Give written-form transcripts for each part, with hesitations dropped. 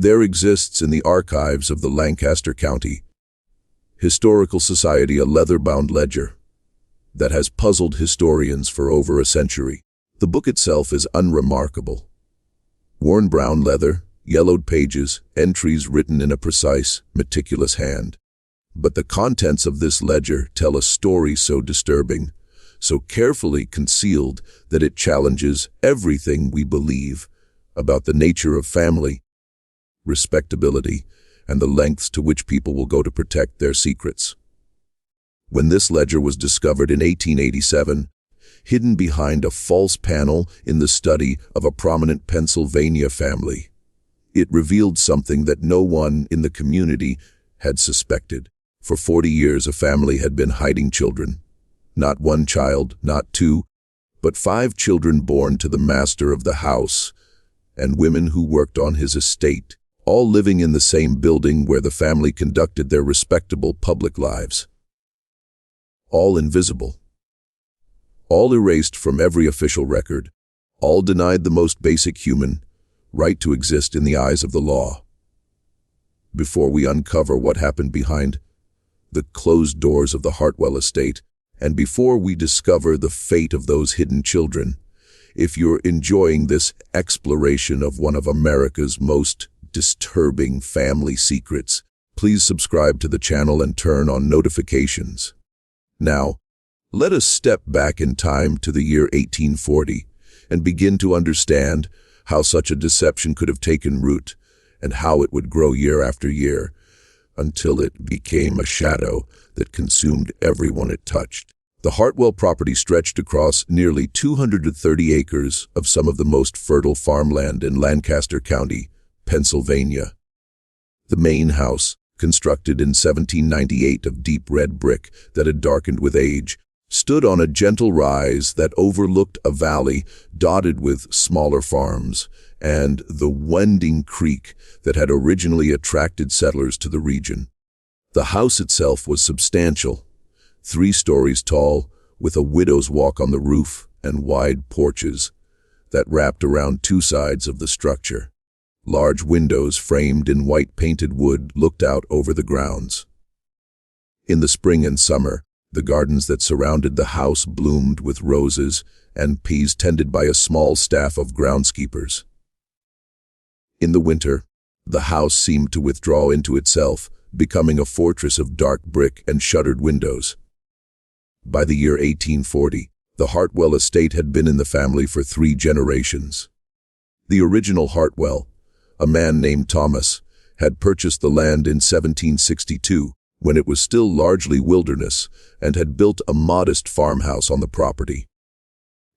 There exists in the archives of the Lancaster County Historical Society a leather-bound ledger that has puzzled historians for over a century. The book itself is unremarkable. Worn brown leather, yellowed pages, entries written in a precise, meticulous hand. But the contents of this ledger tell a story so disturbing, so carefully concealed that it challenges everything we believe about the nature of family, respectability, and the lengths to which people will go to protect their secrets. When this ledger was discovered in 1887, hidden behind a false panel in the study of a prominent Pennsylvania family, it revealed something that no one in the community had suspected. For 40 years, a family had been hiding children. Not one child, not two, but 5 children born to the master of the house and women who worked on his estate, all living in the same building where the family conducted their respectable public lives. All invisible. All erased from every official record. All denied the most basic human right to exist in the eyes of the law. Before we uncover what happened behind the closed doors of the Hartwell estate, and before we discover the fate of those hidden children, if you're enjoying this exploration of one of America's most disturbing family secrets, please subscribe to the channel and turn on notifications. Now, let us step back in time to the year 1840 and begin to understand how such a deception could have taken root and how it would grow year after year until it became a shadow that consumed everyone it touched. The Hartwell property stretched across nearly 230 acres of some of the most fertile farmland in Lancaster County, Pennsylvania. The main house, constructed in 1798 of deep red brick that had darkened with age, stood on a gentle rise that overlooked a valley dotted with smaller farms and the winding creek that had originally attracted settlers to the region. The house itself was substantial, 3 stories tall, with a widow's walk on the roof and wide porches that wrapped around 2 sides of the structure. Large windows framed in white painted wood looked out over the grounds. In the spring and summer, the gardens that surrounded the house bloomed with roses and peas tended by a small staff of groundskeepers. In the winter, the house seemed to withdraw into itself, becoming a fortress of dark brick and shuttered windows. By the year 1840, the Hartwell estate had been in the family for 3 generations. The original Hartwell, a man named Thomas, had purchased the land in 1762 when it was still largely wilderness and had built a modest farmhouse on the property.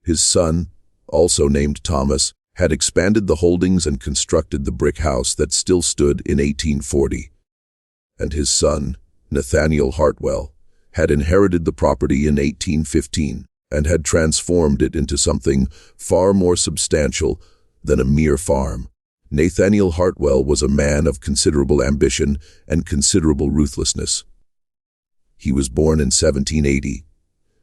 His son, also named Thomas, had expanded the holdings and constructed the brick house that still stood in 1840. And his son, Nathaniel Hartwell, had inherited the property in 1815 and had transformed it into something far more substantial than a mere farm. Nathaniel Hartwell was a man of considerable ambition and considerable ruthlessness. He was born in 1780,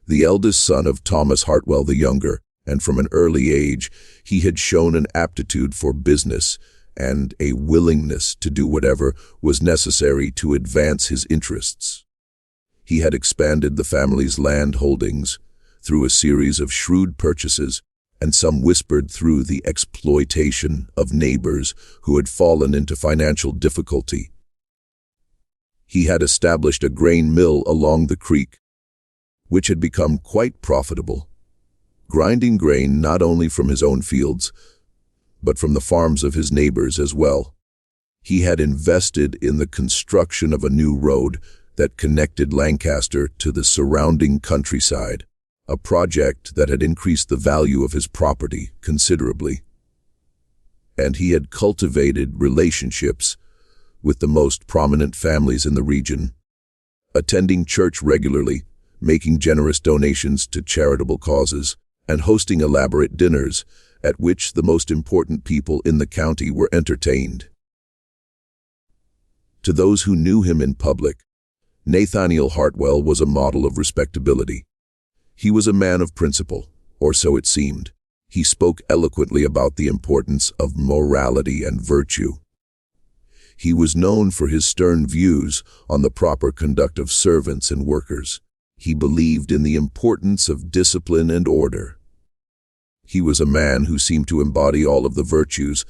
the eldest son of Thomas Hartwell the Younger, and from an early age he had shown an aptitude for business and a willingness to do whatever was necessary to advance his interests. He had expanded the family's land holdings through a series of shrewd purchases, and some whispered through the exploitation of neighbors who had fallen into financial difficulty. He had established a grain mill along the creek, which had become quite profitable, grinding grain not only from his own fields, but from the farms of his neighbors as well. He had invested in the construction of a new road that connected Lancaster to the surrounding countryside, a project that had increased the value of his property considerably. And he had cultivated relationships with the most prominent families in the region, attending church regularly, making generous donations to charitable causes, and hosting elaborate dinners at which the most important people in the county were entertained. To those who knew him in public, Nathaniel Hartwell was a model of respectability. He was a man of principle, or so it seemed. He spoke eloquently about the importance of morality and virtue. He was known for his stern views on the proper conduct of servants and workers. He believed in the importance of discipline and order. He was a man who seemed to embody all of the virtues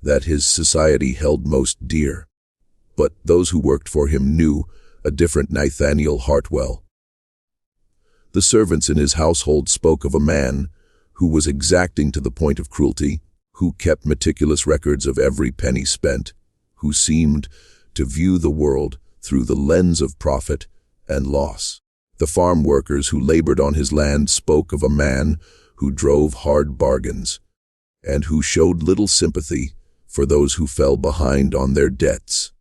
that his society held most dear. But those who worked for him knew a different Nathaniel Hartwell. The servants in his household spoke of a man who was exacting to the point of cruelty, who kept meticulous records of every penny spent, who seemed to view the world through the lens of profit and loss. The farm workers who labored on his land spoke of a man who drove hard bargains and who showed little sympathy for those who fell behind on their debts.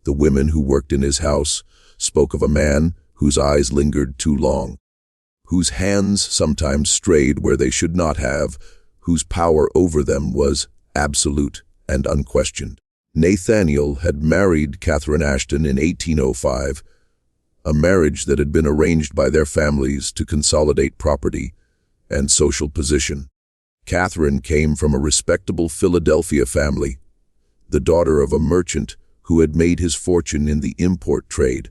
The women who worked in his house spoke of a man whose eyes lingered too long, whose hands sometimes strayed where they should not have, whose power over them was absolute and unquestioned. Nathaniel had married Catherine Ashton in 1805, a marriage that had been arranged by their families to consolidate property and social position. Catherine came from a respectable Philadelphia family, the daughter of a merchant who had made his fortune in the import trade.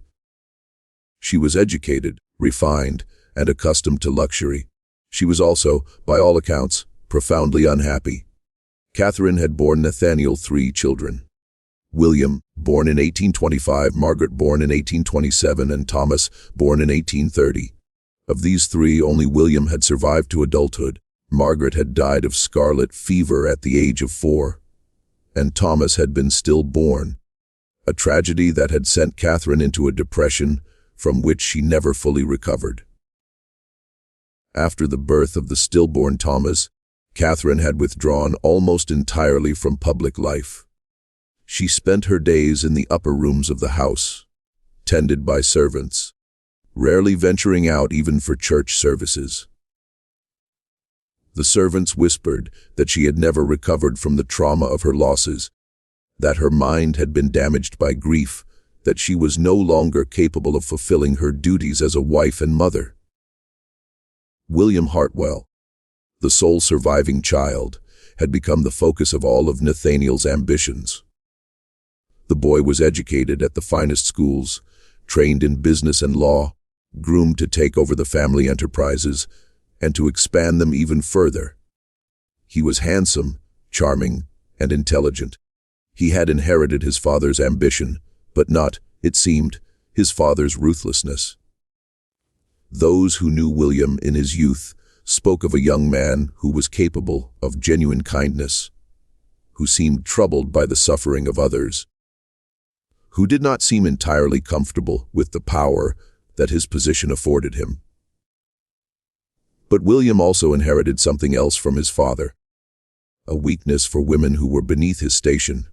She was educated, refined, and accustomed to luxury. She was also, by all accounts, profoundly unhappy. Catherine had borne Nathaniel 3 children: William, born in 1825, Margaret, born in 1827, and Thomas, born in 1830. Of these 3, only William had survived to adulthood. Margaret had died of scarlet fever at the age of 4, and Thomas had been stillborn, a tragedy that had sent Catherine into a depression from which she never fully recovered. After the birth of the stillborn Thomas, Catherine had withdrawn almost entirely from public life. She spent her days in the upper rooms of the house, tended by servants, rarely venturing out even for church services. The servants whispered that she had never recovered from the trauma of her losses, that her mind had been damaged by grief, that she was no longer capable of fulfilling her duties as a wife and mother. William Hartwell, the sole surviving child, had become the focus of all of Nathaniel's ambitions. The boy was educated at the finest schools, trained in business and law, groomed to take over the family enterprises and to expand them even further. He was handsome, charming, and intelligent. He had inherited his father's ambition, but not, it seemed, his father's ruthlessness. Those who knew William in his youth spoke of a young man who was capable of genuine kindness, who seemed troubled by the suffering of others, who did not seem entirely comfortable with the power that his position afforded him. But William also inherited something else from his father: a weakness for women who were beneath his station,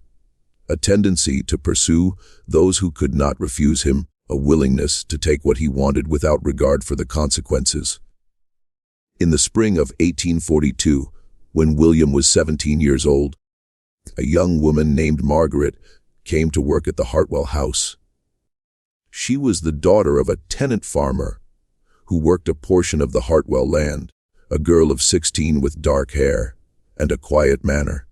a tendency to pursue those who could not refuse him, a willingness to take what he wanted without regard for the consequences. In the spring of 1842, when William was 17 years old, a young woman named Margaret came to work at the Hartwell house. She was the daughter of a tenant farmer who worked a portion of the Hartwell land, a girl of 16 with dark hair and a quiet manner.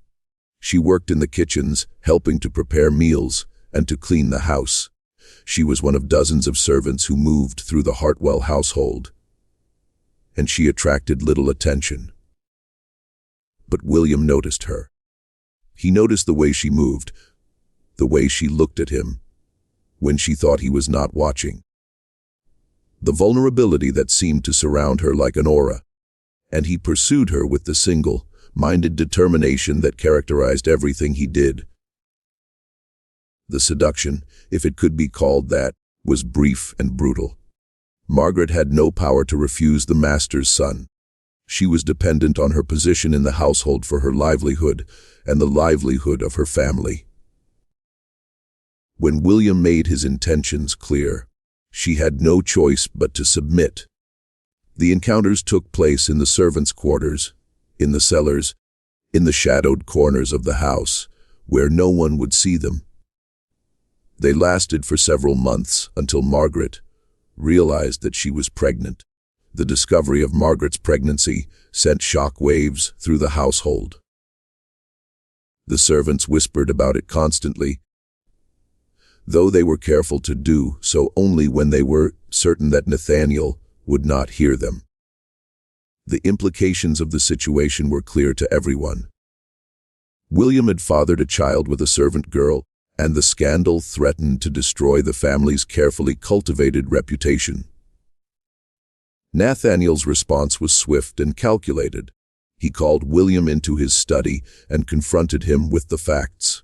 She worked in the kitchens, helping to prepare meals and to clean the house. She was one of dozens of servants who moved through the Hartwell household, and she attracted little attention. But William noticed her. He noticed the way she moved, the way she looked at him when she thought he was not watching, the vulnerability that seemed to surround her like an aura, and he pursued her with the single-minded determination that characterized everything he did. The seduction, if it could be called that, was brief and brutal. Margaret had no power to refuse the master's son. She was dependent on her position in the household for her livelihood and the livelihood of her family. When William made his intentions clear, she had no choice but to submit. The encounters took place in the servants' quarters, in the cellars, in the shadowed corners of the house, where no one would see them. They lasted for several months until Margaret realized that she was pregnant. The discovery of Margaret's pregnancy sent shock waves through the household. The servants whispered about it constantly, though they were careful to do so only when they were certain that Nathaniel would not hear them. The implications of the situation were clear to everyone. William had fathered a child with a servant girl, and the scandal threatened to destroy the family's carefully cultivated reputation. Nathaniel's response was swift and calculated. He called William into his study and confronted him with the facts.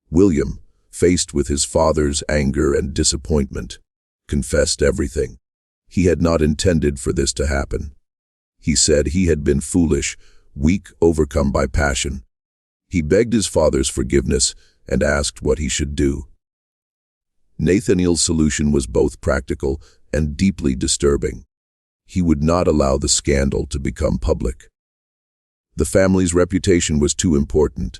William, faced with his father's anger and disappointment, confessed everything. He had not intended for this to happen. He said he had been foolish, weak, overcome by passion. He begged his father's forgiveness and asked what he should do. Nathaniel's solution was both practical and deeply disturbing. He would not allow the scandal to become public. The family's reputation was too important,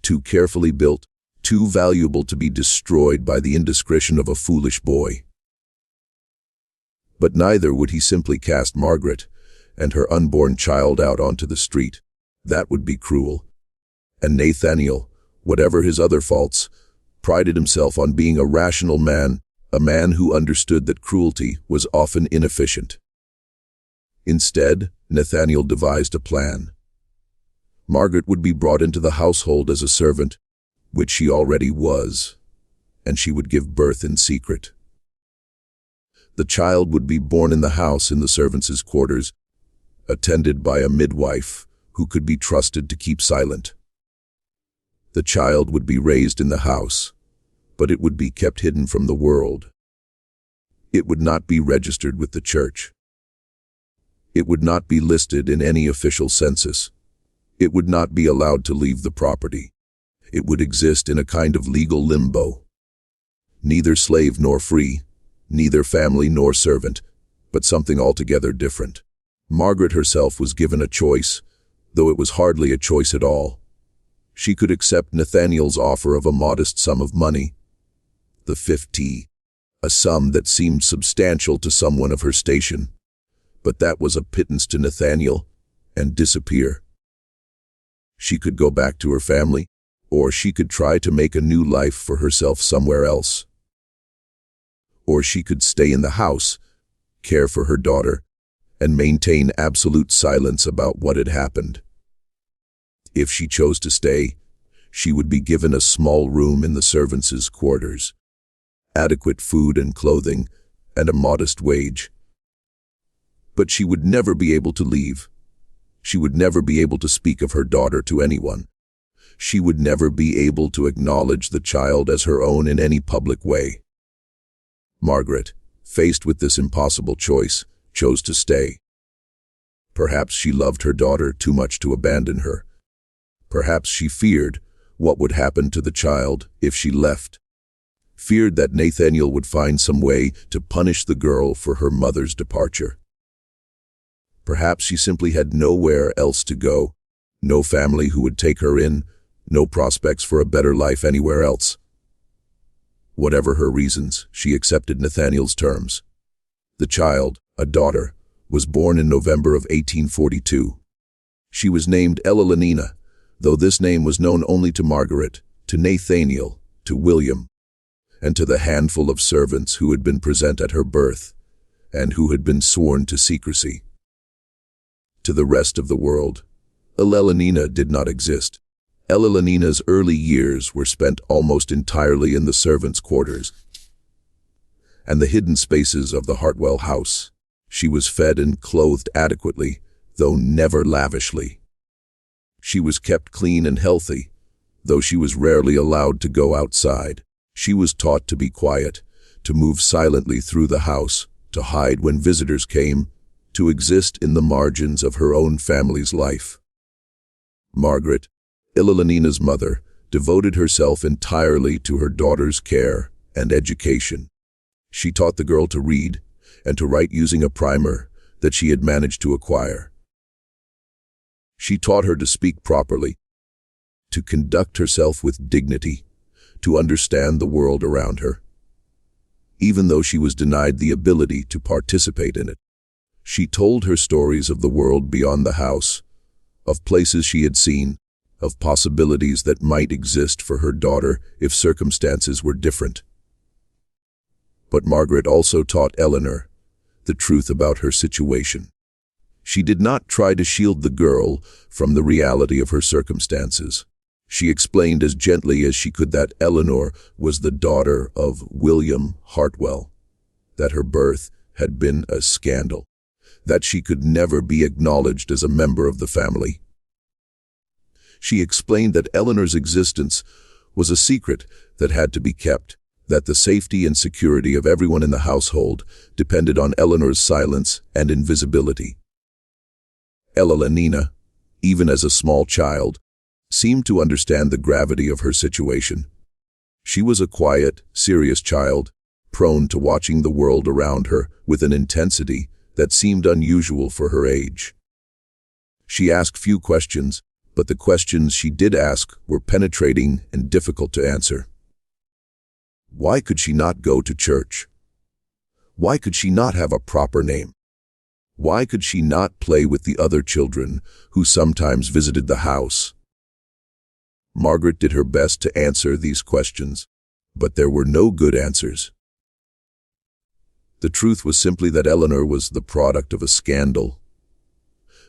too carefully built, too valuable to be destroyed by the indiscretion of a foolish boy. But neither would he simply cast Margaret and her unborn child out onto the street. That would be cruel. And Nathaniel, whatever his other faults, prided himself on being a rational man, a man who understood that cruelty was often inefficient. Instead, Nathaniel devised a plan. Margaret would be brought into the household as a servant, which she already was, and she would give birth in secret. The child would be born in the house in the servants' quarters, attended by a midwife who could be trusted to keep silent. The child would be raised in the house, but it would be kept hidden from the world. It would not be registered with the church. It would not be listed in any official census. It would not be allowed to leave the property. It would exist in a kind of legal limbo. Neither slave nor free, neither family nor servant, but something altogether different. Margaret herself was given a choice, though it was hardly a choice at all. She could accept Nathaniel's offer of a modest sum of money, the 50, a sum that seemed substantial to someone of her station, but that was a pittance to Nathaniel, and disappear. She could go back to her family, or she could try to make a new life for herself somewhere else. Or she could stay in the house, care for her daughter, and maintain absolute silence about what had happened. If she chose to stay, she would be given a small room in the servants' quarters, adequate food and clothing, and a modest wage. But she would never be able to leave. She would never be able to speak of her daughter to anyone. She would never be able to acknowledge the child as her own in any public way. Margaret, faced with this impossible choice, chose to stay. Perhaps she loved her daughter too much to abandon her. Perhaps she feared what would happen to the child if she left. Feared that Nathaniel would find some way to punish the girl for her mother's departure. Perhaps she simply had nowhere else to go, no family who would take her in, no prospects for a better life anywhere else. Whatever her reasons, she accepted Nathaniel's terms. The child, a daughter, was born in November of 1842. She was named Elenina, though this name was known only to Margaret, to Nathaniel, to William, and to the handful of servants who had been present at her birth, and who had been sworn to secrecy. To the rest of the world, Elenina did not exist. Elenina's early years were spent almost entirely in the servants' quarters and the hidden spaces of the Hartwell house. She was fed and clothed adequately, though never lavishly. She was kept clean and healthy, though she was rarely allowed to go outside. She was taught to be quiet, to move silently through the house, to hide when visitors came, to exist in the margins of her own family's life. Margaret, Elenina's mother, devoted herself entirely to her daughter's care and education. She taught the girl to read and to write using a primer that she had managed to acquire. She taught her to speak properly, to conduct herself with dignity, to understand the world around her. Even though she was denied the ability to participate in it, she told her stories of the world beyond the house, of places she had seen, of possibilities that might exist for her daughter if circumstances were different. But Margaret also taught Eleanor the truth about her situation. She did not try to shield the girl from the reality of her circumstances. She explained as gently as she could that Eleanor was the daughter of William Hartwell, that her birth had been a scandal, that she could never be acknowledged as a member of the family. She explained that Eleanor's existence was a secret that had to be kept, that the safety and security of everyone in the household depended on Eleanor's silence and invisibility. Elenina, even as a small child, seemed to understand the gravity of her situation. She was a quiet, serious child, prone to watching the world around her with an intensity that seemed unusual for her age. She asked few questions, but the questions she did ask were penetrating and difficult to answer. Why could she not go to church? Why could she not have a proper name? Why could she not play with the other children who sometimes visited the house? Margaret did her best to answer these questions, but there were no good answers. The truth was simply that Eleanor was the product of a scandal,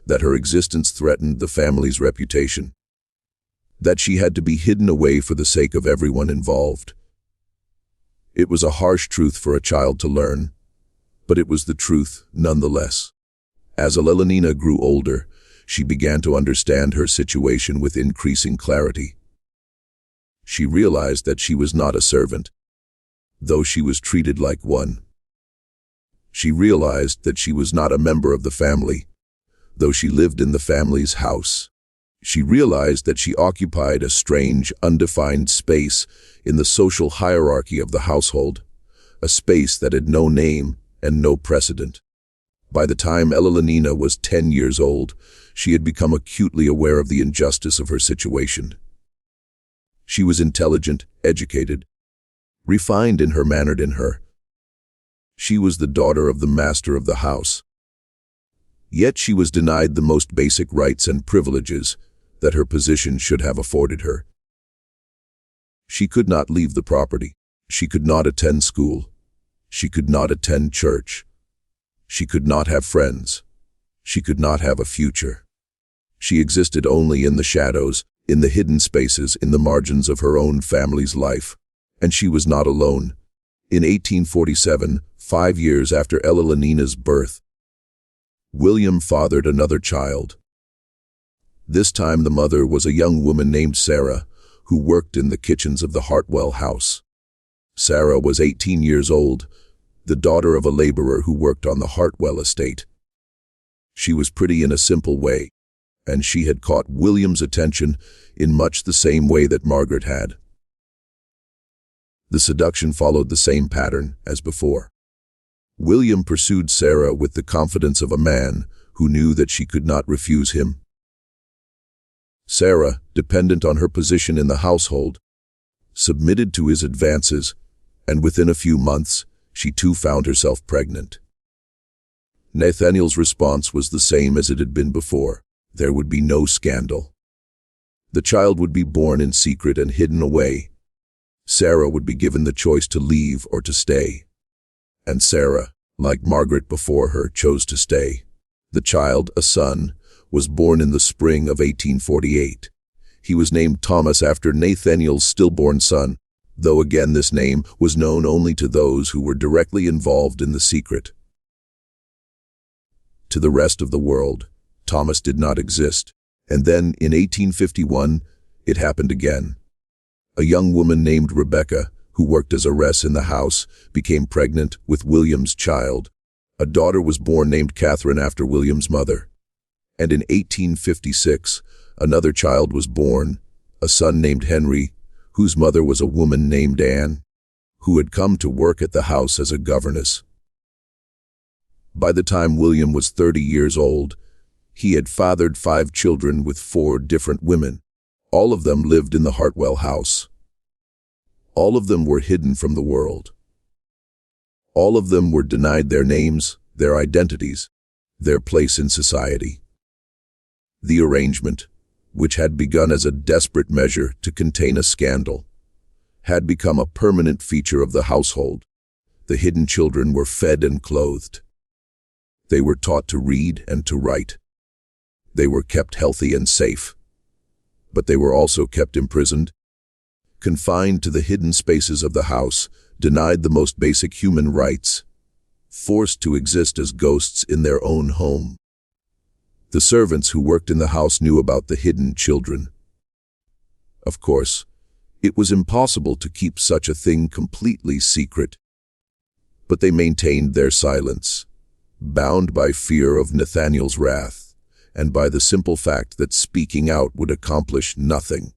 that her existence threatened the family's reputation, that she had to be hidden away for the sake of everyone involved. It was a harsh truth for a child to learn, but it was the truth nonetheless. As Elenina grew older, she began to understand her situation with increasing clarity. She realized that she was not a servant, though she was treated like one. She realized that she was not a member of the family, though she lived in the family's house. She realized that she occupied a strange, undefined space in the social hierarchy of the household, a space that had no name and no precedent. By the time Elenina was 10 years old, she had become acutely aware of the injustice of her situation. She was intelligent, educated, refined in her manner in her. She was the daughter of the master of the house. Yet she was denied the most basic rights and privileges that her position should have afforded her. She could not leave the property. She could not attend school. She could not attend church. She could not have friends. She could not have a future. She existed only in the shadows, in the hidden spaces, in the margins of her own family's life. And she was not alone. In 1847, 5 years after Elenina's birth, William fathered another child. This time the mother was a young woman named Sarah, who worked in the kitchens of the Hartwell house. Sarah was 18 years old, the daughter of a laborer who worked on the Hartwell estate. She was pretty in a simple way, and she had caught William's attention in much the same way that Margaret had. The seduction followed the same pattern as before. William pursued Sarah with the confidence of a man who knew that she could not refuse him. Sarah, dependent on her position in the household, submitted to his advances, and within a few months, she too found herself pregnant. Nathaniel's response was the same as it had been before. There would be no scandal. The child would be born in secret and hidden away. Sarah would be given the choice to leave or to stay. And Sarah, like Margaret before her, chose to stay. The child, a son, was born in the spring of 1848. He was named Thomas after Nathaniel's stillborn son, though again this name was known only to those who were directly involved in the secret. To the rest of the world, Thomas did not exist. And then, in 1851, it happened again. A young woman named Rebecca, who worked as a heiress in the house, became pregnant with William's child. A daughter was born named Catherine after William's mother. And in 1856, another child was born, a son named Henry, whose mother was a woman named Anne, who had come to work at the house as a governess. By the time William was 30 years old, he had fathered 5 children with 4 different women. All of them lived in the Hartwell house. All of them were hidden from the world. All of them were denied their names, their identities, their place in society. The arrangement which had begun as a desperate measure to contain a scandal, had become a permanent feature of the household. The hidden children were fed and clothed. They were taught to read and to write. They were kept healthy and safe. But they were also kept imprisoned, confined to the hidden spaces of the house, denied the most basic human rights, forced to exist as ghosts in their own home. The servants who worked in the house knew about the hidden children. Of course, it was impossible to keep such a thing completely secret, but they maintained their silence, bound by fear of Nathaniel's wrath, and by the simple fact that speaking out would accomplish nothing.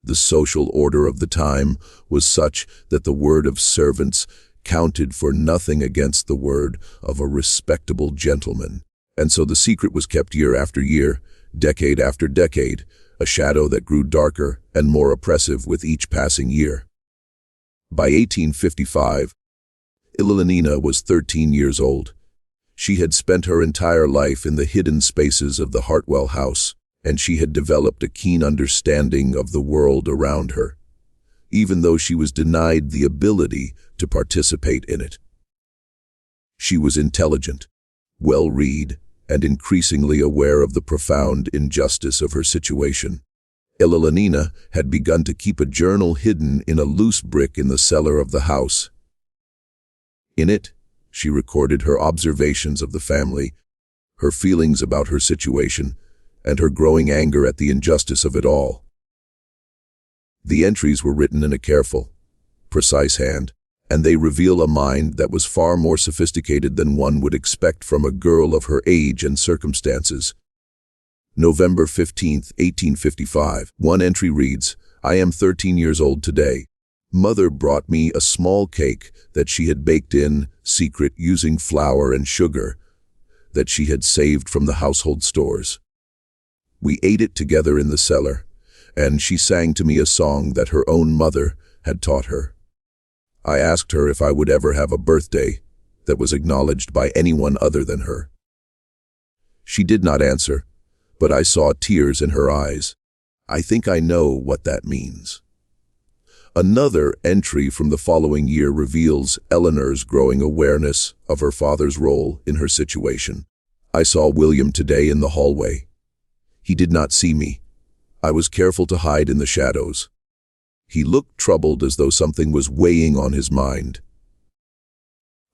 The social order of the time was such that the word of servants counted for nothing against the word of a respectable gentleman. And so the secret was kept year after year, decade after decade, a shadow that grew darker and more oppressive with each passing year. By 1855, Ilanina was 13 years old. She had spent her entire life in the hidden spaces of the Hartwell house, and she had developed a keen understanding of the world around her, even though she was denied the ability to participate in it. She was intelligent, well-read, and increasingly aware of the profound injustice of her situation. Ilanina had begun to keep a journal hidden in a loose brick in the cellar of the house. In it, she recorded her observations of the family, her feelings about her situation, and her growing anger at the injustice of it all. The entries were written in a careful, precise hand, and they reveal a mind that was far more sophisticated than one would expect from a girl of her age and circumstances. November 15, 1855. One entry reads, "I am 13 years old today. Mother brought me a small cake that she had baked in secret using flour and sugar that she had saved from the household stores. We ate it together in the cellar, and she sang to me a song that her own mother had taught her. I asked her if I would ever have a birthday that was acknowledged by anyone other than her. She did not answer, but I saw tears in her eyes. I think I know what that means." Another entry from the following year reveals Eleanor's growing awareness of her father's role in her situation. "I saw William today in the hallway. He did not see me. I was careful to hide in the shadows. He looked troubled, as though something was weighing on his mind.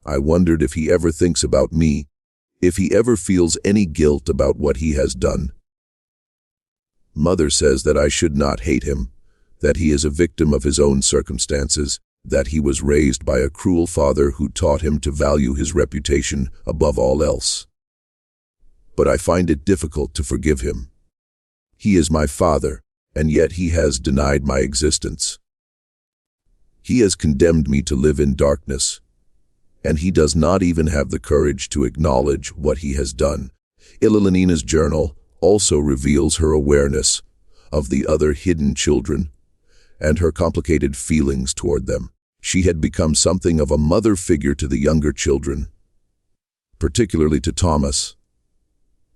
I wondered if he ever thinks about me, if he ever feels any guilt about what he has done. Mother says that I should not hate him, that he is a victim of his own circumstances, that he was raised by a cruel father who taught him to value his reputation above all else. But I find it difficult to forgive him. He is my father, and yet he has denied my existence. He has condemned me to live in darkness, and he does not even have the courage to acknowledge what he has done." Ilanina's journal also reveals her awareness of the other hidden children and her complicated feelings toward them. She had become something of a mother figure to the younger children, particularly to Thomas,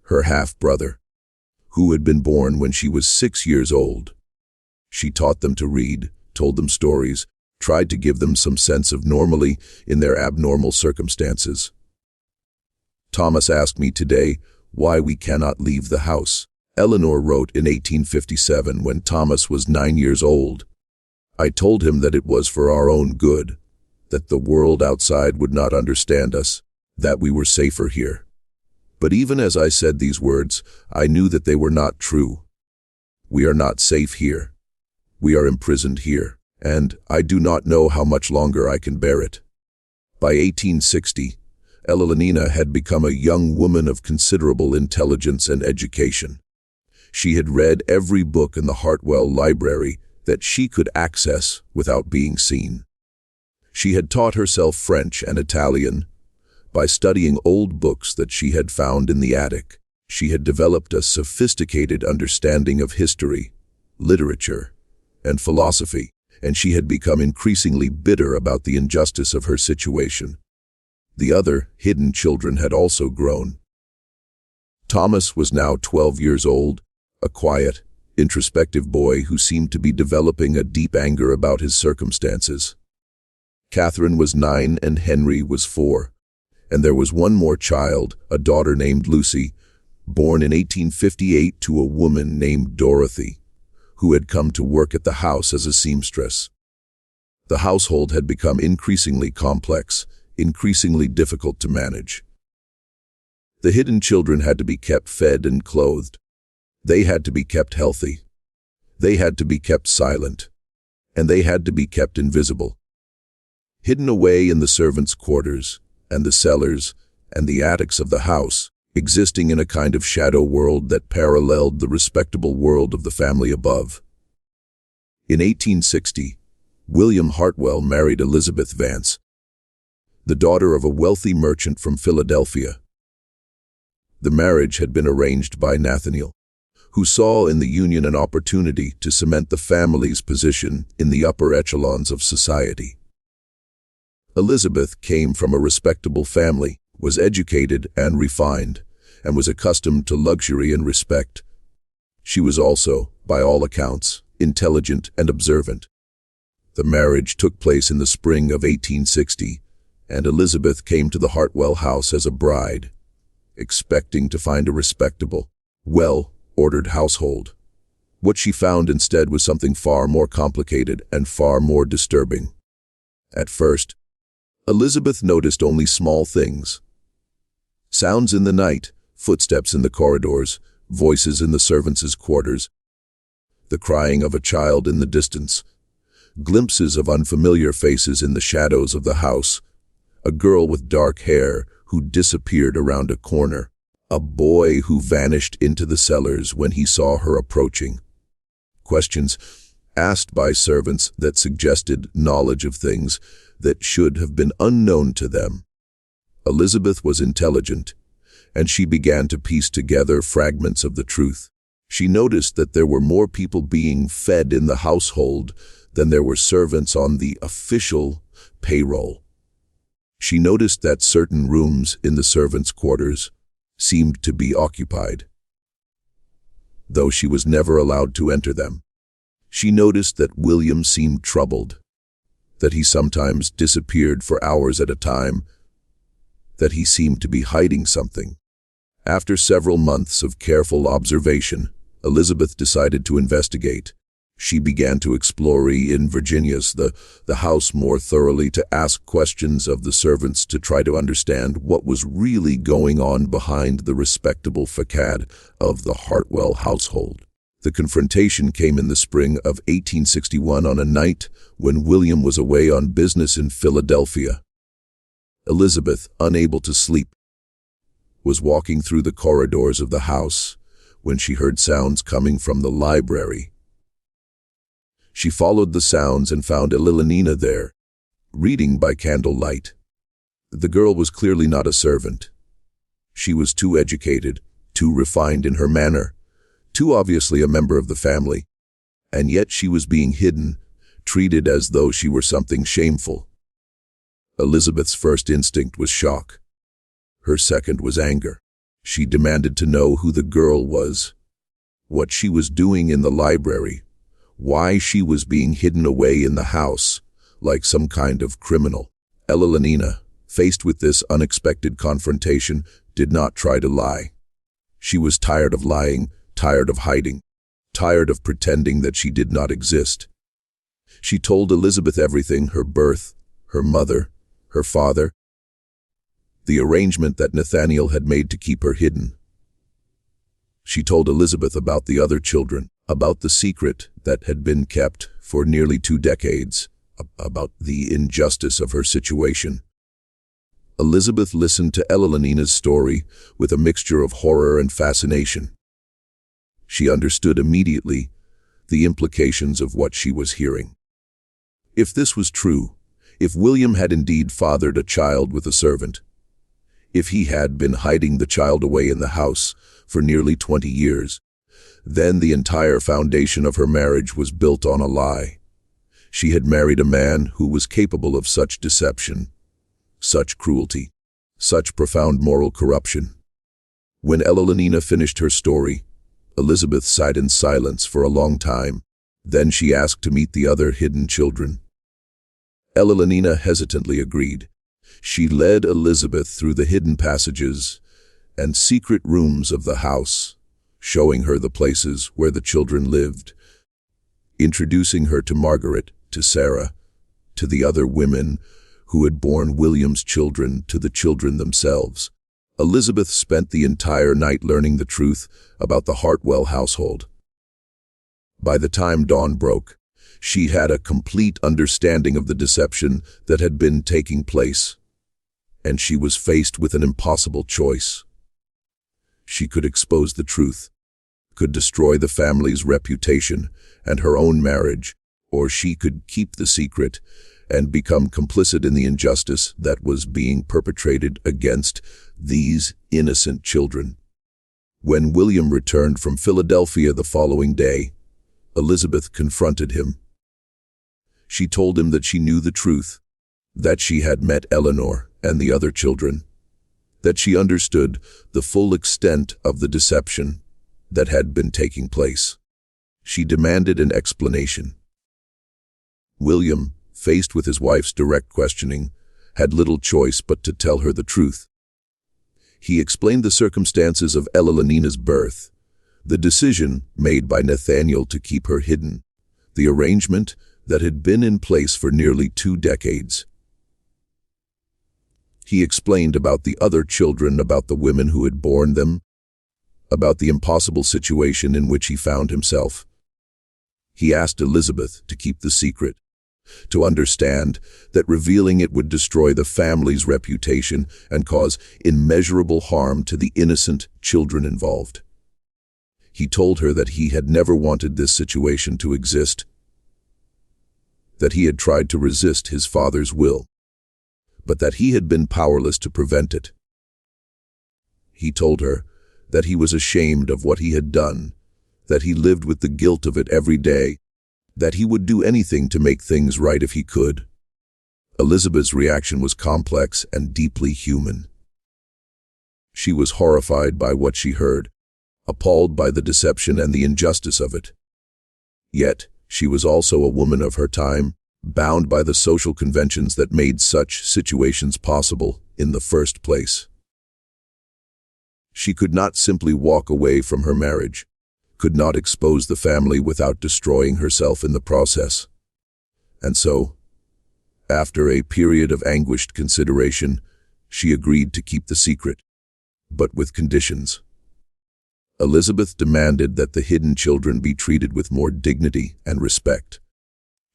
her half-brother, who had been born when she was 6 years old. She taught them to read, told them stories, tried to give them some sense of normality in their abnormal circumstances. "Thomas asked me today why we cannot leave the house," Eleanor wrote in 1857 when Thomas was 9 years old. "I told him that it was for our own good, that the world outside would not understand us, that we were safer here. But even as I said these words, I knew that they were not true. We are not safe here. We are imprisoned here, and I do not know how much longer I can bear it." By 1860, Ilanina had become a young woman of considerable intelligence and education. She had read every book in the Hartwell library that she could access without being seen. She had taught herself French and Italian. By studying old books that she had found in the attic, she had developed a sophisticated understanding of history, literature, and philosophy, and she had become increasingly bitter about the injustice of her situation. The other hidden children had also grown. Thomas was now 12 years old, a quiet, introspective boy who seemed to be developing a deep anger about his circumstances. Catherine was 9 and Henry was 4, and there was one more child, a daughter named Lucy, born in 1858 to a woman named Dorothy, who had come to work at the house as a seamstress. The household had become increasingly complex, increasingly difficult to manage. The hidden children had to be kept fed and clothed. They had to be kept healthy. They had to be kept silent. And they had to be kept invisible. Hidden away in the servants' quarters, and the cellars, and the attics of the house, existing in a kind of shadow world that paralleled the respectable world of the family above. In 1860, William Hartwell married Elizabeth Vance, the daughter of a wealthy merchant from Philadelphia. The marriage had been arranged by Nathaniel, who saw in the union an opportunity to cement the family's position in the upper echelons of society. Elizabeth came from a respectable family, was educated and refined, and was accustomed to luxury and respect. She was also, by all accounts, intelligent and observant. The marriage took place in the spring of 1860, and Elizabeth came to the Hartwell house as a bride, expecting to find a respectable, well-ordered household. What she found instead was something far more complicated and far more disturbing. At first, Elizabeth noticed only small things. Sounds in the night, footsteps in the corridors, voices in the servants' quarters, the crying of a child in the distance, glimpses of unfamiliar faces in the shadows of the house, a girl with dark hair who disappeared around a corner, a boy who vanished into the cellars when he saw her approaching. Questions asked by servants that suggested knowledge of things that should have been unknown to them. Elizabeth was intelligent, and she began to piece together fragments of the truth. She noticed that there were more people being fed in the household than there were servants on the official payroll. She noticed that certain rooms in the servants' quarters seemed to be occupied, though she was never allowed to enter them. She noticed that William seemed troubled, that he sometimes disappeared for hours at a time, that he seemed to be hiding something. After several months of careful observation, Elizabeth decided to investigate. She began to explore in Virginia's the house more thoroughly, to ask questions of the servants, to try to understand what was really going on behind the respectable facade of the Hartwell household. The confrontation came in the spring of 1861 on a night when William was away on business in Philadelphia. Elizabeth, unable to sleep, was walking through the corridors of the house when she heard sounds coming from the library. She followed the sounds and found Elenina there, reading by candlelight. The girl was clearly not a servant. She was too educated, too refined in her manner, too obviously a member of the family, and yet she was being hidden, treated as though she were something shameful. Elizabeth's first instinct was shock. Her second was anger. She demanded to know who the girl was, what she was doing in the library, why she was being hidden away in the house, like some kind of criminal. Elenina, faced with this unexpected confrontation, did not try to lie. She was tired of lying, tired of hiding, tired of pretending that she did not exist. She told Elizabeth everything: her birth, her mother, her father, the arrangement that Nathaniel had made to keep her hidden. She told Elizabeth about the other children, about the secret that had been kept for nearly 2 decades, about the injustice of her situation. Elizabeth listened to Elenina's story with a mixture of horror and fascination. She understood immediately the implications of what she was hearing. If this was true, if William had indeed fathered a child with a servant, if he had been hiding the child away in the house for nearly 20 years, then the entire foundation of her marriage was built on a lie. She had married a man who was capable of such deception, such cruelty, such profound moral corruption. When Elenina finished her story, Elizabeth sat in silence for a long time. Then she asked to meet the other hidden children. Elenina hesitantly agreed. She led Elizabeth through the hidden passages and secret rooms of the house, showing her the places where the children lived, introducing her to Margaret, to Sarah, to the other women who had borne William's children, to the children themselves. Elizabeth spent the entire night learning the truth about the Hartwell household. By the time dawn broke, she had a complete understanding of the deception that had been taking place, and she was faced with an impossible choice. She could expose the truth, could destroy the family's reputation and her own marriage, or she could keep the secret and become complicit in the injustice that was being perpetrated against these innocent children. When William returned from Philadelphia the following day, Elizabeth confronted him. She told him that she knew the truth, that she had met Eleanor and the other children, that she understood the full extent of the deception that had been taking place. She demanded an explanation. William, faced with his wife's direct questioning, had little choice but to tell her the truth. He explained the circumstances of Elenina's birth, the decision made by Nathaniel to keep her hidden, the arrangement that had been in place for nearly 2 decades. He explained about the other children, about the women who had borne them, about the impossible situation in which he found himself. He asked Elizabeth to keep the secret, to understand that revealing it would destroy the family's reputation and cause immeasurable harm to the innocent children involved. He told her that he had never wanted this situation to exist, that he had tried to resist his father's will, but that he had been powerless to prevent it. He told her that he was ashamed of what he had done, that he lived with the guilt of it every day, that he would do anything to make things right if he could. Elizabeth's reaction was complex and deeply human. She was horrified by what she heard, appalled by the deception and the injustice of it. Yet, she was also a woman of her time, bound by the social conventions that made such situations possible in the first place. She could not simply walk away from her marriage, could not expose the family without destroying herself in the process. And so, after a period of anguished consideration, she agreed to keep the secret, but with conditions. Elizabeth demanded that the hidden children be treated with more dignity and respect.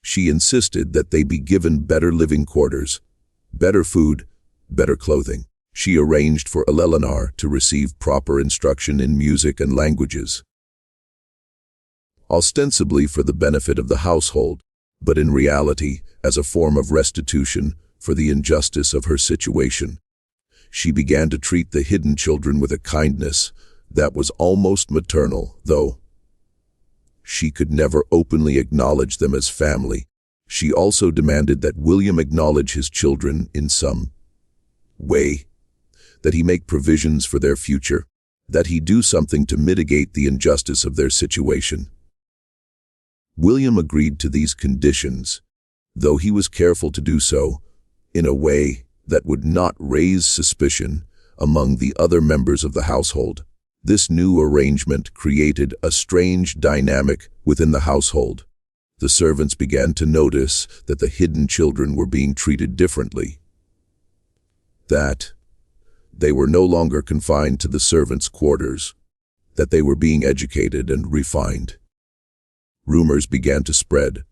She insisted that they be given better living quarters, better food, better clothing. She arranged for Eleanor to receive proper instruction in music and languages, ostensibly for the benefit of the household, but in reality as a form of restitution for the injustice of her situation. She began to treat the hidden children with a kindness that was almost maternal, though she could never openly acknowledge them as family. She also demanded that William acknowledge his children in some way, that he make provisions for their future, that he do something to mitigate the injustice of their situation. William agreed to these conditions, though he was careful to do so in a way that would not raise suspicion among the other members of the household. This new arrangement created a strange dynamic within the household. The servants began to notice that the hidden children were being treated differently, that they were no longer confined to the servants' quarters, that they were being educated and refined. Rumors began to spread.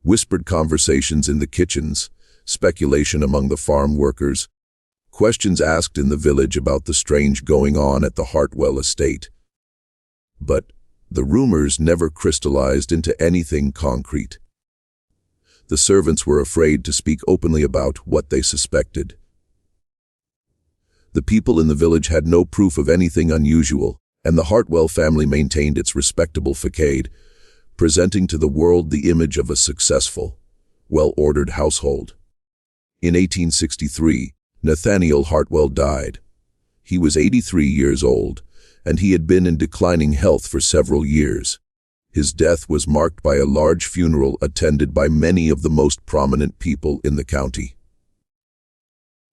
Whispered conversations in the kitchens, speculation among the farm workers, questions asked in the village about the strange going-on at the Hartwell estate. But the rumors never crystallized into anything concrete. The servants were afraid to speak openly about what they suspected. The people in the village had no proof of anything unusual, and the Hartwell family maintained its respectable facade, presenting to the world the image of a successful, well-ordered household. In 1863, Nathaniel Hartwell died. He was 83 years old, and he had been in declining health for several years. His death was marked by a large funeral attended by many of the most prominent people in the county.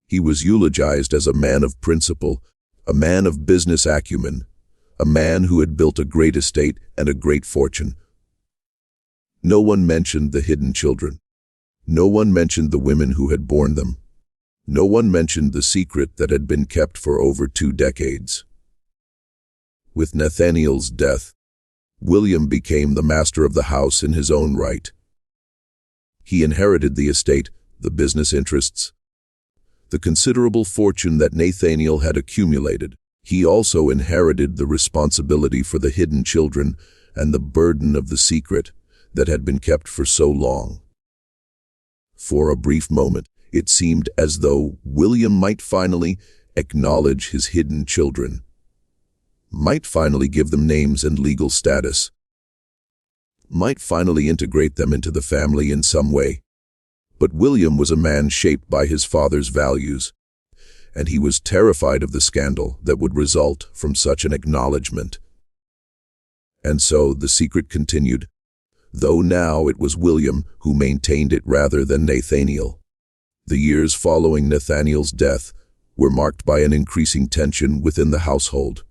He was eulogized as a man of principle, a man of business acumen, a man who had built a great estate and a great fortune. No one mentioned the hidden children. No one mentioned the women who had borne them. No one mentioned the secret that had been kept for over 2 decades. With Nathaniel's death, William became the master of the house in his own right. He inherited the estate, the business interests, the considerable fortune that Nathaniel had accumulated. He also inherited the responsibility for the hidden children and the burden of the secret that had been kept for so long. For a brief moment, it seemed as though William might finally acknowledge his hidden children, might finally give them names and legal status, might finally integrate them into the family in some way. But William was a man shaped by his father's values, and he was terrified of the scandal that would result from such an acknowledgement. And so the secret continued, though now it was William who maintained it rather than Nathaniel. The years following Nathaniel's death were marked by an increasing tension within the household.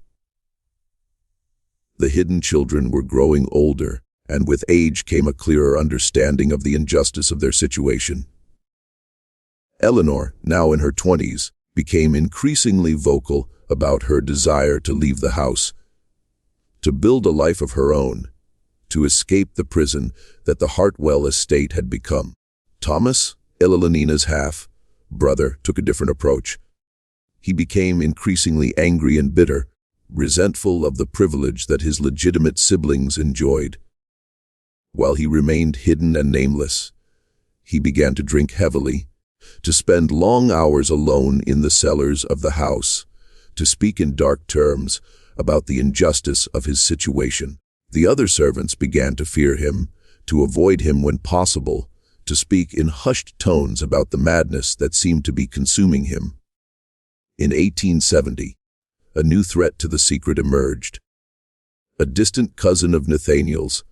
The hidden children were growing older, and with age came a clearer understanding of the injustice of their situation. Eleanor, now in her 20s, became increasingly vocal about her desire to leave the house, to build a life of her own, to escape the prison that the Hartwell estate had become. Thomas, Elenina's half-brother, took a different approach. He became increasingly angry and bitter, resentful of the privilege that his legitimate siblings enjoyed. While he remained hidden and nameless, he began to drink heavily, to spend long hours alone in the cellars of the house, to speak in dark terms about the injustice of his situation. The other servants began to fear him, to avoid him when possible, to speak in hushed tones about the madness that seemed to be consuming him. In 1870, a new threat to the secret emerged. A distant cousin of Nathaniel's,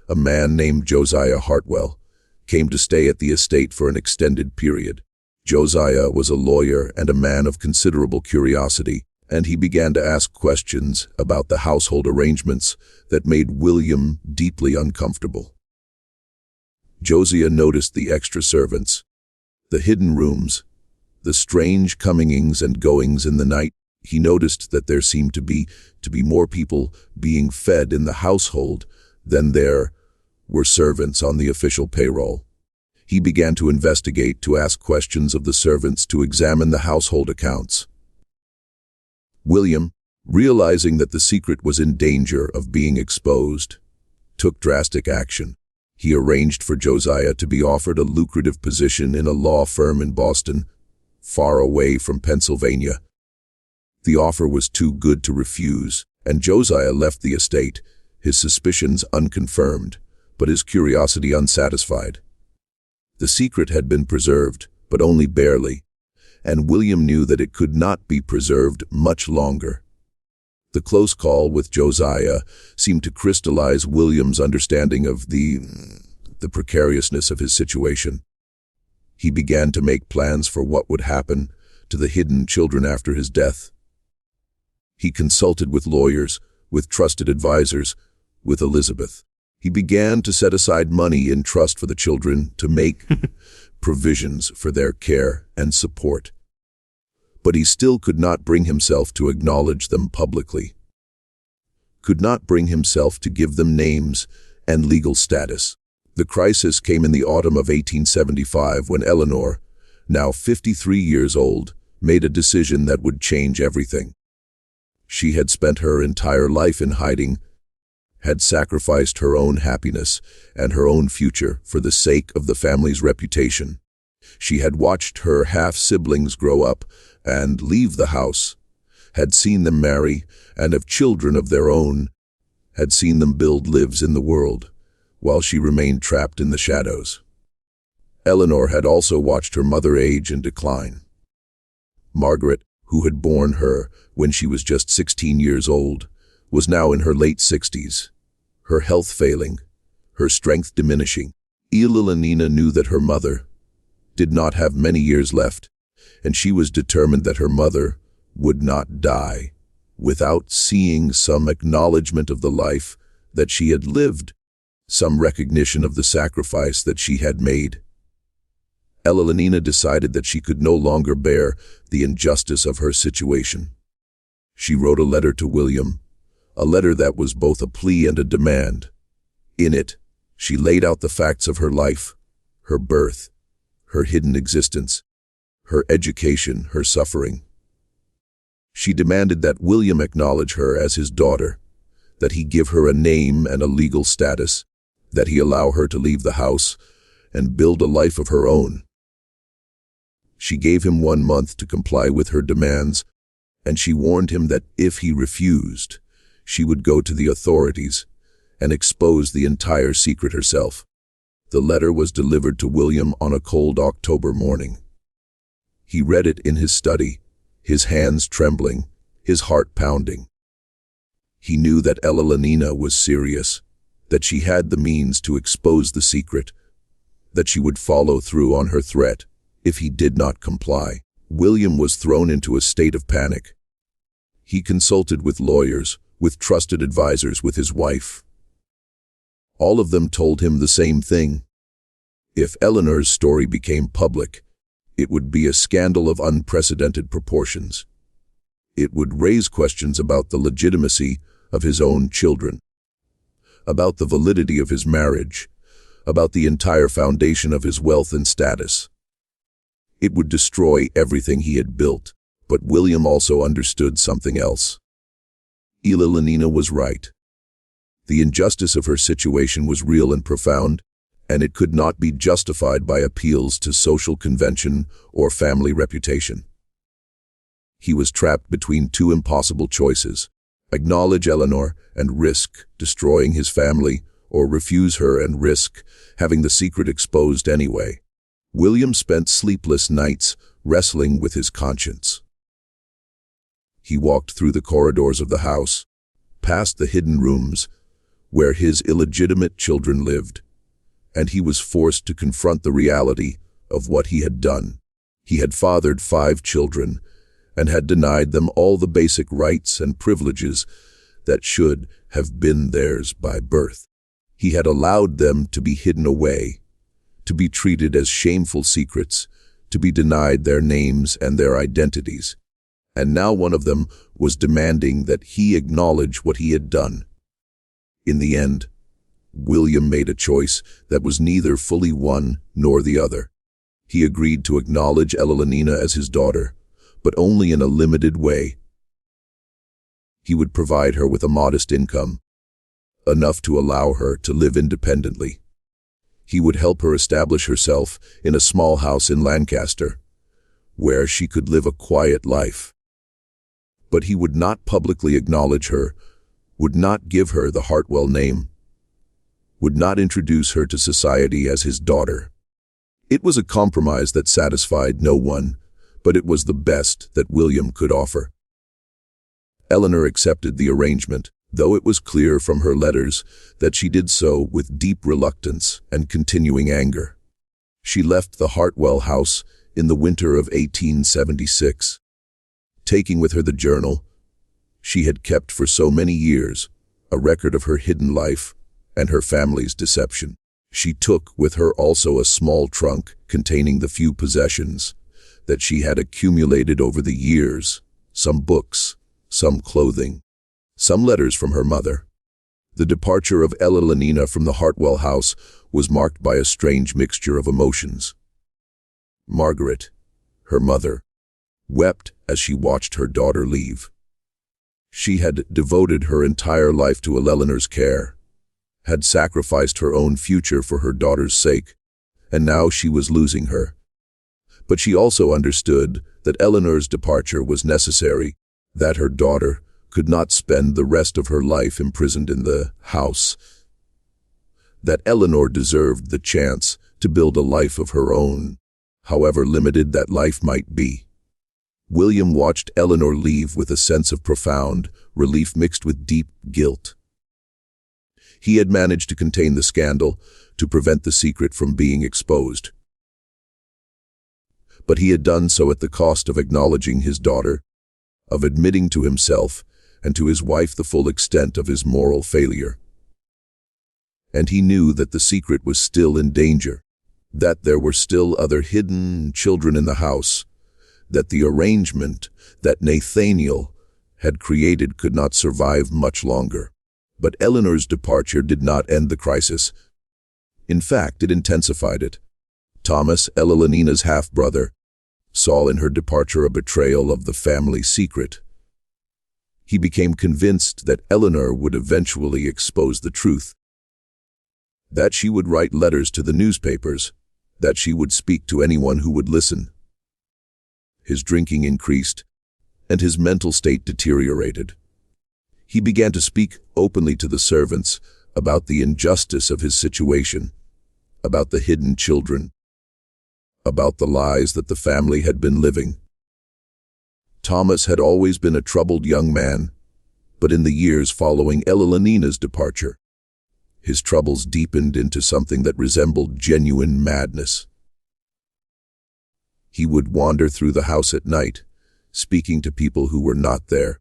a man named Josiah Hartwell, came to stay at the estate for an extended period. Josiah was a lawyer and a man of considerable curiosity, and he began to ask questions about the household arrangements that made William deeply uncomfortable. Josiah noticed the extra servants, the hidden rooms, the strange comings and goings in the night. He noticed that there seemed to be more people being fed in the household than there were servants on the official payroll. He began to investigate, to ask questions of the servants, to examine the household accounts. William, realizing that the secret was in danger of being exposed, took drastic action. He arranged for Josiah to be offered a lucrative position in a law firm in Boston, far away from Pennsylvania. The offer was too good to refuse, and Josiah left the estate, his suspicions unconfirmed, but his curiosity unsatisfied. The secret had been preserved, but only barely, and William knew that it could not be preserved much longer. The close call with Josiah seemed to crystallize William's understanding of the precariousness of his situation. He began to make plans for what would happen to the hidden children after his death. He consulted with lawyers, with trusted advisors, with Elizabeth. He began to set aside money in trust for the children, to make provisions for their care and support. But he still could not bring himself to acknowledge them publicly, could not bring himself to give them names and legal status. The crisis came in the autumn of 1875 when Eleanor, now 53 years old, made a decision that would change everything. She had spent her entire life in hiding, had sacrificed her own happiness and her own future for the sake of the family's reputation. She had watched her half-siblings grow up and leave the house, had seen them marry and have children of their own, had seen them build lives in the world, while she remained trapped in the shadows. Eleanor had also watched her mother age and decline. Margaret, who had borne her when she was just 16 years old, was now in her late 60s, her health failing, her strength diminishing. Eleonina knew that her mother did not have many years left, and she was determined that her mother would not die without seeing some acknowledgement of the life that she had lived, some recognition of the sacrifice that she had made. Eleonina decided that she could no longer bear the injustice of her situation. She wrote a letter to William, a letter that was both a plea and a demand. In it, she laid out the facts of her life, her birth, her hidden existence, her education, her suffering. She demanded that William acknowledge her as his daughter, that he give her a name and a legal status, that he allow her to leave the house and build a life of her own. She gave him 1 month to comply with her demands, and she warned him that if he refused, she would go to the authorities and expose the entire secret herself. The letter was delivered to William on a cold October morning. He read it in his study, his hands trembling, his heart pounding. He knew that Eleonina was serious, that she had the means to expose the secret, that she would follow through on her threat if he did not comply. William was thrown into a state of panic. He consulted with lawyers, with trusted advisors, with his wife. All of them told him the same thing. If Eleanor's story became public, it would be a scandal of unprecedented proportions. It would raise questions about the legitimacy of his own children, about the validity of his marriage, about the entire foundation of his wealth and status. It would destroy everything he had built, but William also understood something else. Eleonina was right. The injustice of her situation was real and profound, and it could not be justified by appeals to social convention or family reputation. He was trapped between two impossible choices: acknowledge Eleanor and risk destroying his family, or refuse her and risk having the secret exposed anyway. William spent sleepless nights wrestling with his conscience. He walked through the corridors of the house, past the hidden rooms where his illegitimate children lived, and he was forced to confront the reality of what he had done. He had fathered 5 children and had denied them all the basic rights and privileges that should have been theirs by birth. He had allowed them to be hidden away, to be treated as shameful secrets, to be denied their names and their identities. And now one of them was demanding that he acknowledge what he had done. In the end, William made a choice that was neither fully one nor the other. He agreed to acknowledge Eleonina as his daughter, but only in a limited way. He would provide her with a modest income, enough to allow her to live independently. He would help her establish herself in a small house in Lancaster, where she could live a quiet life. But he would not publicly acknowledge her, would not give her the Hartwell name, would not introduce her to society as his daughter. It was a compromise that satisfied no one, but it was the best that William could offer. Eleanor accepted the arrangement, though it was clear from her letters that she did so with deep reluctance and continuing anger. She left the Hartwell house in the winter of 1876, taking with her the journal she had kept for so many years, a record of her hidden life and her family's deception. She took with her also a small trunk containing the few possessions that she had accumulated over the years, some books, some clothing, some letters from her mother. The departure of Eleonina from the Hartwell house was marked by a strange mixture of emotions. Margaret, her mother, wept as she watched her daughter leave. She had devoted her entire life to Eleanor's care, had sacrificed her own future for her daughter's sake, and now she was losing her. But she also understood that Eleanor's departure was necessary, that her daughter could not spend the rest of her life imprisoned in the house, that Eleanor deserved the chance to build a life of her own, however limited that life might be. William watched Eleanor leave with a sense of profound relief mixed with deep guilt. He had managed to contain the scandal, to prevent the secret from being exposed. But he had done so at the cost of acknowledging his daughter, of admitting to himself and to his wife the full extent of his moral failure. And he knew that the secret was still in danger, that there were still other hidden children in the house, that the arrangement that Nathaniel had created could not survive much longer. But Eleanor's departure did not end the crisis. In fact, it intensified it. Thomas, Elenina's half-brother, saw in her departure a betrayal of the family secret. He became convinced that Eleanor would eventually expose the truth, that she would write letters to the newspapers, that she would speak to anyone who would listen. His drinking increased, and his mental state deteriorated. He began to speak openly to the servants about the injustice of his situation, about the hidden children, about the lies that the family had been living. Thomas had always been a troubled young man, but in the years following Elenina's departure, his troubles deepened into something that resembled genuine madness. He would wander through the house at night, speaking to people who were not there,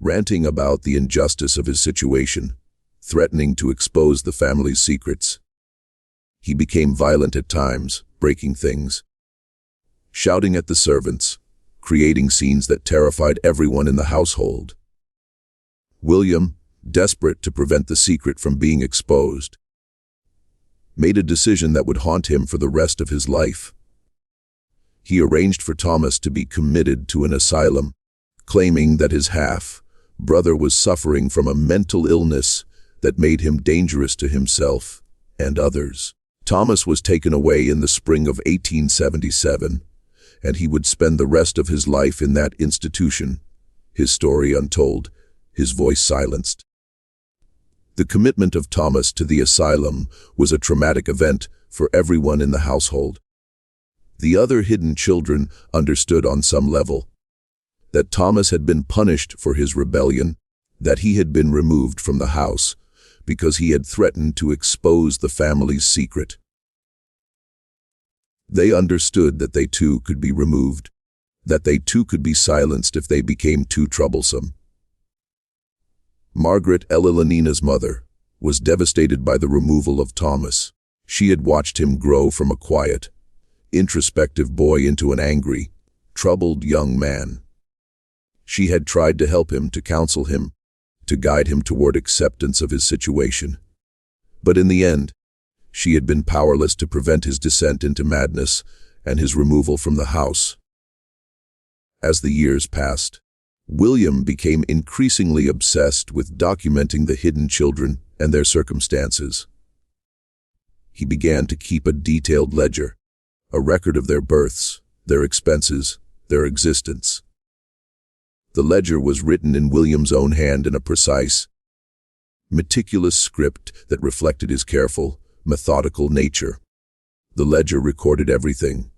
ranting about the injustice of his situation, threatening to expose the family's secrets. He became violent at times, breaking things, shouting at the servants, creating scenes that terrified everyone in the household. William, desperate to prevent the secret from being exposed, made a decision that would haunt him for the rest of his life. He arranged for Thomas to be committed to an asylum, claiming that his half-brother was suffering from a mental illness that made him dangerous to himself and others. Thomas was taken away in the spring of 1877, and he would spend the rest of his life in that institution, his story untold, his voice silenced. The commitment of Thomas to the asylum was a traumatic event for everyone in the household. The other hidden children understood on some level that Thomas had been punished for his rebellion, that he had been removed from the house because he had threatened to expose the family's secret. They understood that they too could be removed, that they too could be silenced if they became too troublesome. Margaret, Elenina's mother, was devastated by the removal of Thomas. She had watched him grow from a quiet, introspective boy into an angry, troubled young man. She had tried to help him, to counsel him, to guide him toward acceptance of his situation. But in the end, she had been powerless to prevent his descent into madness and his removal from the house. As the years passed, William became increasingly obsessed with documenting the hidden children and their circumstances. He began to keep a detailed ledger, a record of their births, their expenses, their existence. The ledger was written in William's own hand in a precise, meticulous script that reflected his careful, methodical nature. The ledger recorded everything: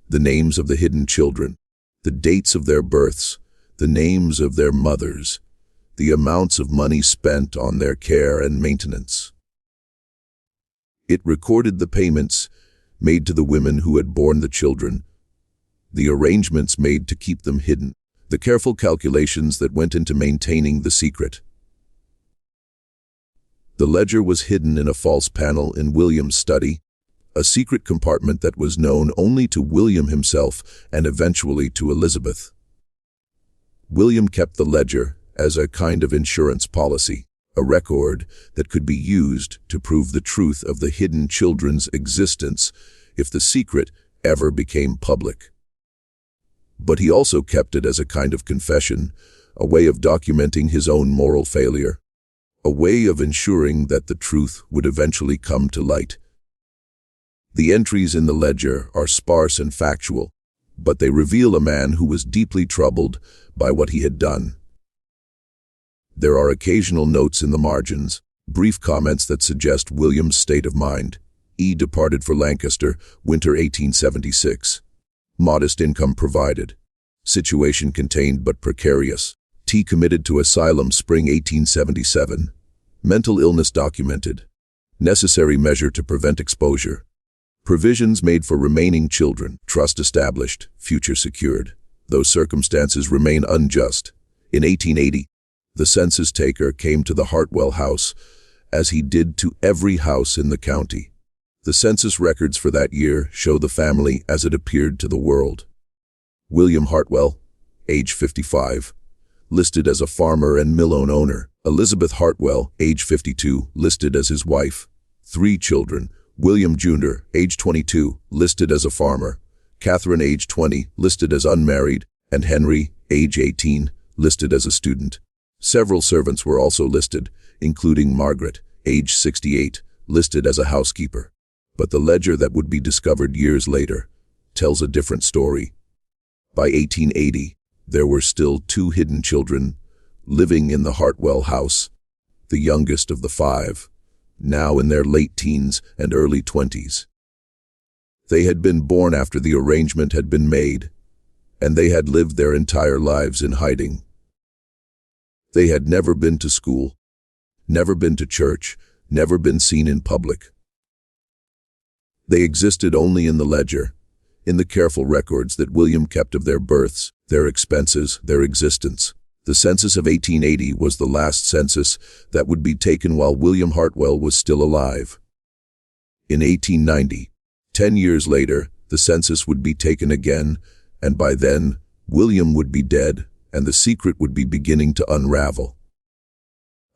the names of the hidden children, the dates of their births, the names of their mothers, the amounts of money spent on their care and maintenance. It recorded the payments made to the women who had borne the children, the arrangements made to keep them hidden, the careful calculations that went into maintaining the secret. The ledger was hidden in a false panel in William's study, a secret compartment that was known only to William himself and eventually to Elizabeth. William kept the ledger as a kind of insurance policy, a record that could be used to prove the truth of the hidden children's existence if the secret ever became public. But he also kept it as a kind of confession, a way of documenting his own moral failure, a way of ensuring that the truth would eventually come to light. The entries in the ledger are sparse and factual, but they reveal a man who was deeply troubled by what he had done. There are occasional notes in the margins, brief comments that suggest William's state of mind. He departed for Lancaster, winter 1876. Modest income provided. Situation contained but precarious. T committed to asylum spring 1877. Mental illness documented. Necessary measure to prevent exposure. Provisions made for remaining children. Trust established. Future secured. Those circumstances remain unjust. In 1880, the census taker came to the Hartwell house, as he did to every house in the county. The census records for that year show the family as it appeared to the world. William Hartwell, age 55, listed as a farmer and mill owner. Elizabeth Hartwell, age 52, listed as his wife. 3 children. William Jr., age 22, listed as a farmer. Catherine, age 20, listed as unmarried. And Henry, age 18, listed as a student. Several servants were also listed, including Margaret, age 68, listed as a housekeeper. But the ledger that would be discovered years later tells a different story. By 1880, there were still 2 hidden children living in the Hartwell house, the youngest of the 5, now in their late teens and early 20s. They had been born after the arrangement had been made, and they had lived their entire lives in hiding. They had never been to school, never been to church, never been seen in public. They existed only in the ledger, in the careful records that William kept of their births, their expenses, their existence. The census of 1880 was the last census that would be taken while William Hartwell was still alive. In 1890, 10 years later, the census would be taken again, and by then, William would be dead, and the secret would be beginning to unravel.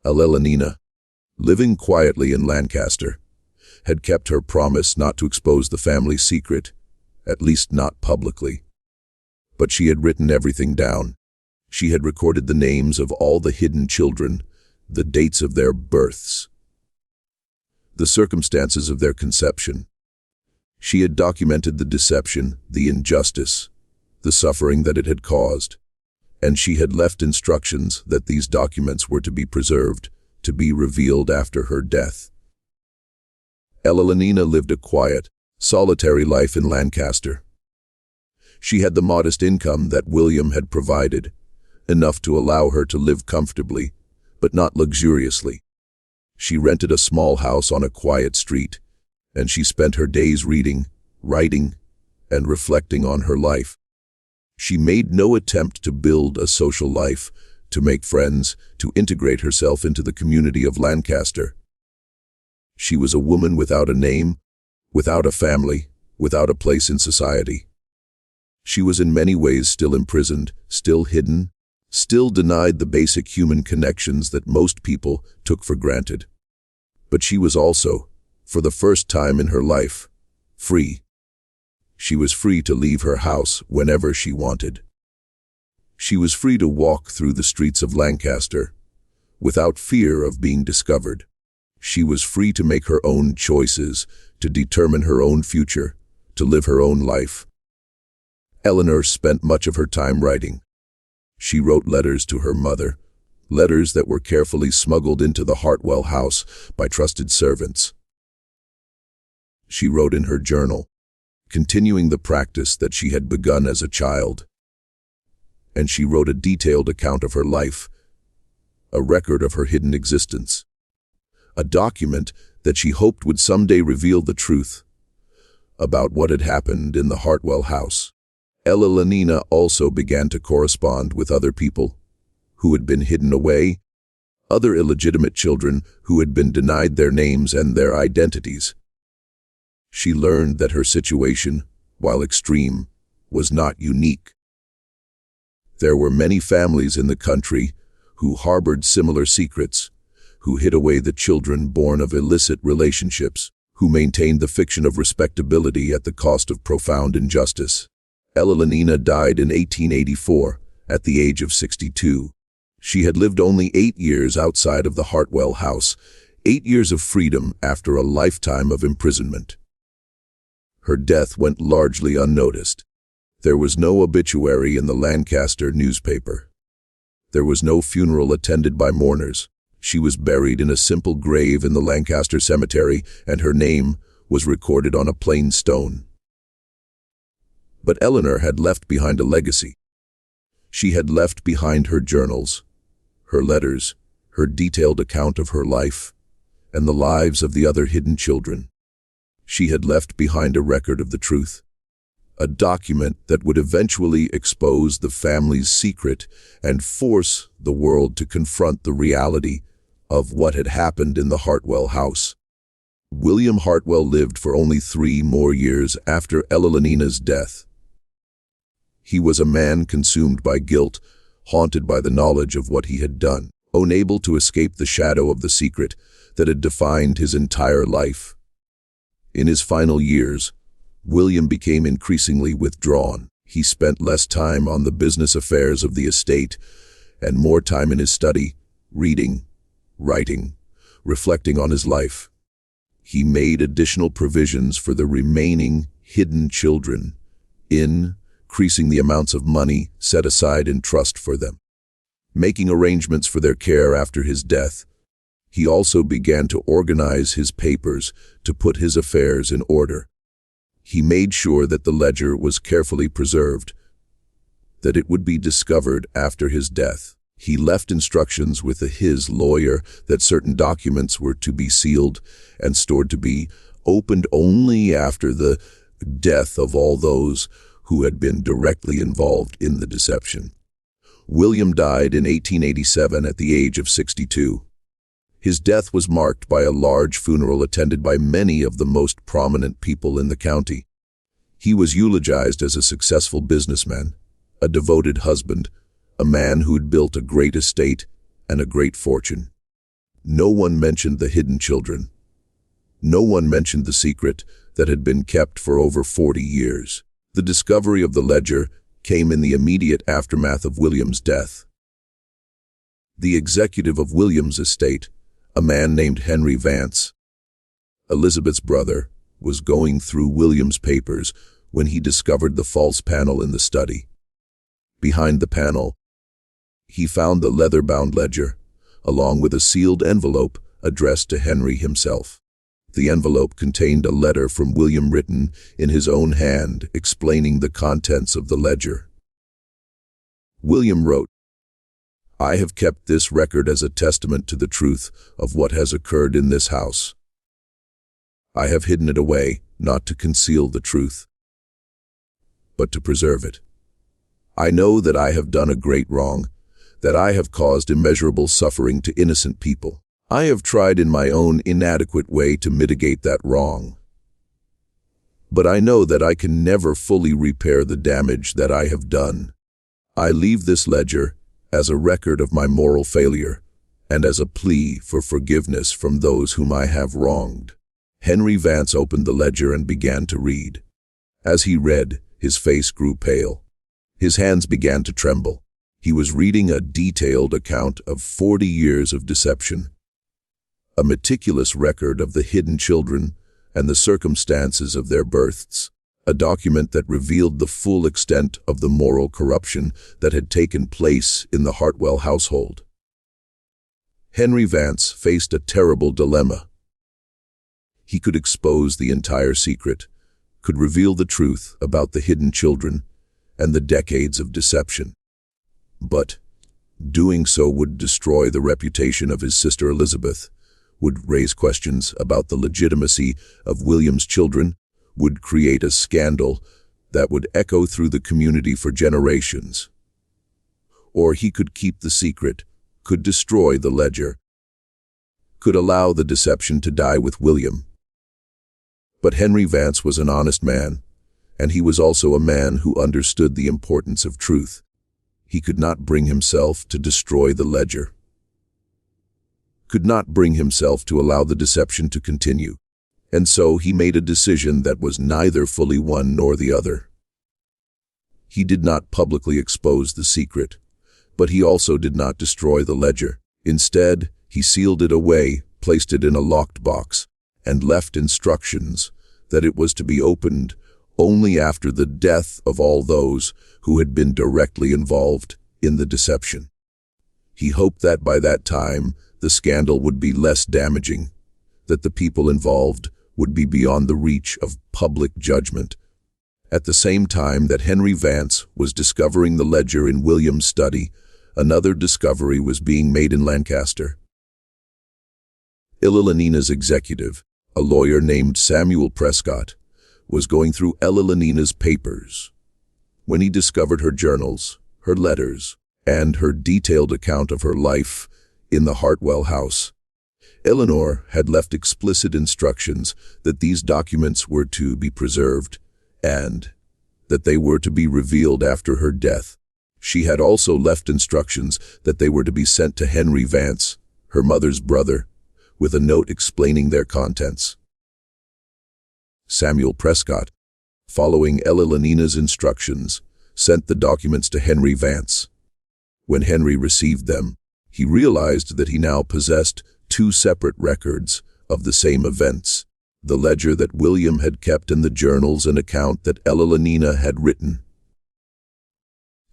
Ellelenina, living quietly in Lancaster, had kept her promise not to expose the family secret, at least not publicly. But she had written everything down. She had recorded the names of all the hidden children, the dates of their births, the circumstances of their conception. She had documented the deception, the injustice, the suffering that it had caused, and she had left instructions that these documents were to be preserved, to be revealed after her death. Ellelenina lived a quiet, solitary life in Lancaster. She had the modest income that William had provided, enough to allow her to live comfortably, but not luxuriously. She rented a small house on a quiet street, and she spent her days reading, writing, and reflecting on her life. She made no attempt to build a social life, to make friends, to integrate herself into the community of Lancaster. She was a woman without a name, without a family, without a place in society. She was in many ways still imprisoned, still hidden, still denied the basic human connections that most people took for granted. But she was also, for the first time in her life, free. She was free to leave her house whenever she wanted. She was free to walk through the streets of Lancaster without fear of being discovered. She was free to make her own choices, to determine her own future, to live her own life. Eleanor spent much of her time writing. She wrote letters to her mother, letters that were carefully smuggled into the Hartwell house by trusted servants. She wrote in her journal, continuing the practice that she had begun as a child. And she wrote a detailed account of her life, a record of her hidden existence, a document that she hoped would someday reveal the truth about what had happened in the Hartwell house. Ellelenina also began to correspond with other people who had been hidden away, other illegitimate children who had been denied their names and their identities. She learned that her situation, while extreme, was not unique. There were many families in the country who harbored similar secrets, who hid away the children born of illicit relationships, who maintained the fiction of respectability at the cost of profound injustice. Ellelenina died in 1884, at the age of 62. She had lived only 8 years outside of the Hartwell house, 8 years of freedom after a lifetime of imprisonment. Her death went largely unnoticed. There was no obituary in the Lancaster newspaper. There was no funeral attended by mourners. She was buried in a simple grave in the Lancaster cemetery, and her name was recorded on a plain stone. But Eleanor had left behind a legacy. She had left behind her journals, her letters, her detailed account of her life, and the lives of the other hidden children. She had left behind a record of the truth, a document that would eventually expose the family's secret and force the world to confront the reality of what had happened in the Hartwell house. William Hartwell lived for only 3 more years after Elenina's death. He was a man consumed by guilt, haunted by the knowledge of what he had done, unable to escape the shadow of the secret that had defined his entire life. In his final years, William became increasingly withdrawn. He spent less time on the business affairs of the estate and more time in his study, reading, writing, reflecting on his life. He made additional provisions for the remaining hidden children, increasing the amounts of money set aside in trust for them, making arrangements for their care after his death. He also began to organize his papers to put his affairs in order. He made sure that the ledger was carefully preserved, that it would be discovered after his death. He left instructions with his lawyer that certain documents were to be sealed and stored to be opened only after the death of all those who had been directly involved in the deception. William died in 1887 at the age of 62. His death was marked by a large funeral attended by many of the most prominent people in the county. He was eulogized as a successful businessman, a devoted husband, a man who had built a great estate and a great fortune. No one mentioned the hidden children. No one mentioned the secret that had been kept for over 40 years. The discovery of the ledger came in the immediate aftermath of William's death. The executive of William's estate, a man named Henry Vance, Elizabeth's brother, was going through William's papers when he discovered the false panel in the study. Behind the panel, he found the leather-bound ledger, along with a sealed envelope addressed to Henry himself. The envelope contained a letter from William written in his own hand explaining the contents of the ledger. William wrote, "I have kept this record as a testament to the truth of what has occurred in this house. I have hidden it away, not to conceal the truth, but to preserve it. I know that I have done a great wrong, that I have caused immeasurable suffering to innocent people. I have tried in my own inadequate way to mitigate that wrong. But I know that I can never fully repair the damage that I have done. I leave this ledger as a record of my moral failure and as a plea for forgiveness from those whom I have wronged." Henry Vance opened the ledger and began to read. As he read, his face grew pale. His hands began to tremble. He was reading a detailed account of 40 years of deception, a meticulous record of the hidden children and the circumstances of their births, a document that revealed the full extent of the moral corruption that had taken place in the Hartwell household. Henry Vance faced a terrible dilemma. He could expose the entire secret, could reveal the truth about the hidden children and the decades of deception. But doing so would destroy the reputation of his sister Elizabeth, would raise questions about the legitimacy of William's children, would create a scandal that would echo through the community for generations. Or he could keep the secret, could destroy the ledger, could allow the deception to die with William. But Henry Vance was an honest man, and he was also a man who understood the importance of truth. He could not bring himself to destroy the ledger, could not bring himself to allow the deception to continue, and so he made a decision that was neither fully one nor the other. He did not publicly expose the secret, but he also did not destroy the ledger. Instead, he sealed it away, placed it in a locked box, and left instructions that it was to be opened only after the death of all those who had been directly involved in the deception. He hoped that by that time the scandal would be less damaging, that the people involved would be beyond the reach of public judgment, At the same time that Henry Vance was discovering the ledger in William's study, another discovery was being made in Lancaster. Ella Lenina's executive, a lawyer named Samuel Prescott, was going through Ella Lenina's papers when he discovered her journals, her letters, and her detailed account of her life in the Hartwell house. Eleanor had left explicit instructions that these documents were to be preserved and that they were to be revealed after her death. She had also left instructions that they were to be sent to Henry Vance, her mother's brother, with a note explaining their contents. Samuel Prescott, following Ella Lenina's instructions, sent the documents to Henry Vance. When Henry received them, he realized that he now possessed two separate records of the same events: the ledger that William had kept and the journals and account that Ella Lenina had written.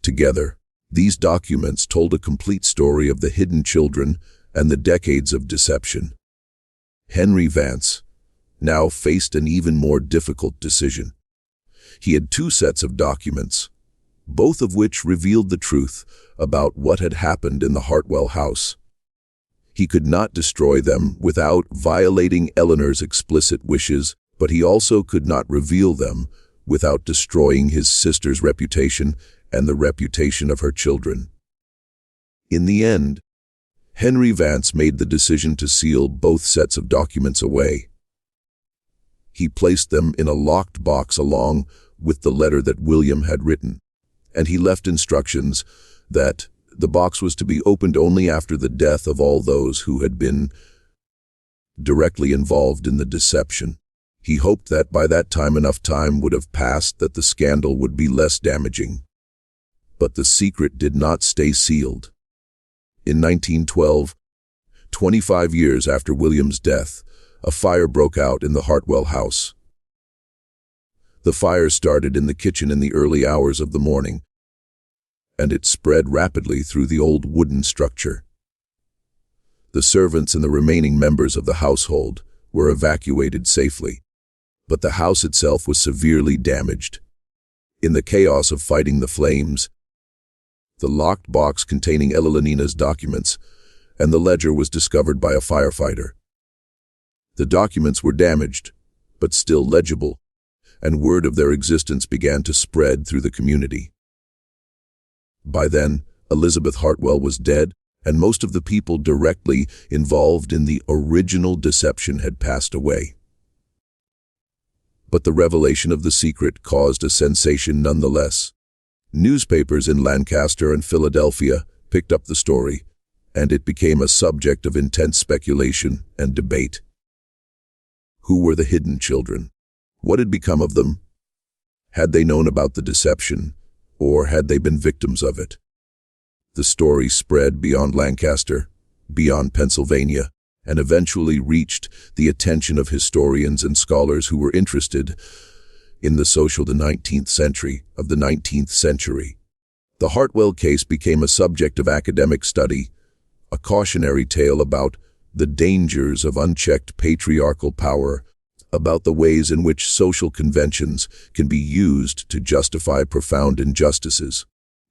Together, these documents told a complete story of the hidden children and the decades of deception. Henry Vance now faced an even more difficult decision. He had two sets of documents, both of which revealed the truth about what had happened in the Hartwell house. He could not destroy them without violating Eleanor's explicit wishes, but he also could not reveal them without destroying his sister's reputation and the reputation of her children. In the end, Henry Vance made the decision to seal both sets of documents away. He placed them in a locked box along with the letter that William had written, and he left instructions that the box was to be opened only after the death of all those who had been directly involved in the deception. He hoped that by that time enough time would have passed that the scandal would be less damaging. But the secret did not stay sealed. In 1912, 25 years after William's death, a fire broke out in the Hartwell house. The fire started in the kitchen in the early hours of the morning, and it spread rapidly through the old wooden structure. The servants and the remaining members of the household were evacuated safely, but the house itself was severely damaged. In the chaos of fighting the flames, the locked box containing Ella Lenina's documents and the ledger was discovered by a firefighter. The documents were damaged, but still legible, and word of their existence began to spread through the community. By then, Elizabeth Hartwell was dead, and most of the people directly involved in the original deception had passed away. But the revelation of the secret caused a sensation nonetheless. Newspapers in Lancaster and Philadelphia picked up the story, and it became a subject of intense speculation and debate. Who were the hidden children? What had become of them? Had they known about the deception, or had they been victims of it? The story spread beyond Lancaster, beyond Pennsylvania, and eventually reached the attention of historians and scholars who were interested in the social of the 19th century. The Hartwell case became a subject of academic study, a cautionary tale about the dangers of unchecked patriarchal power, about the ways in which social conventions can be used to justify profound injustices.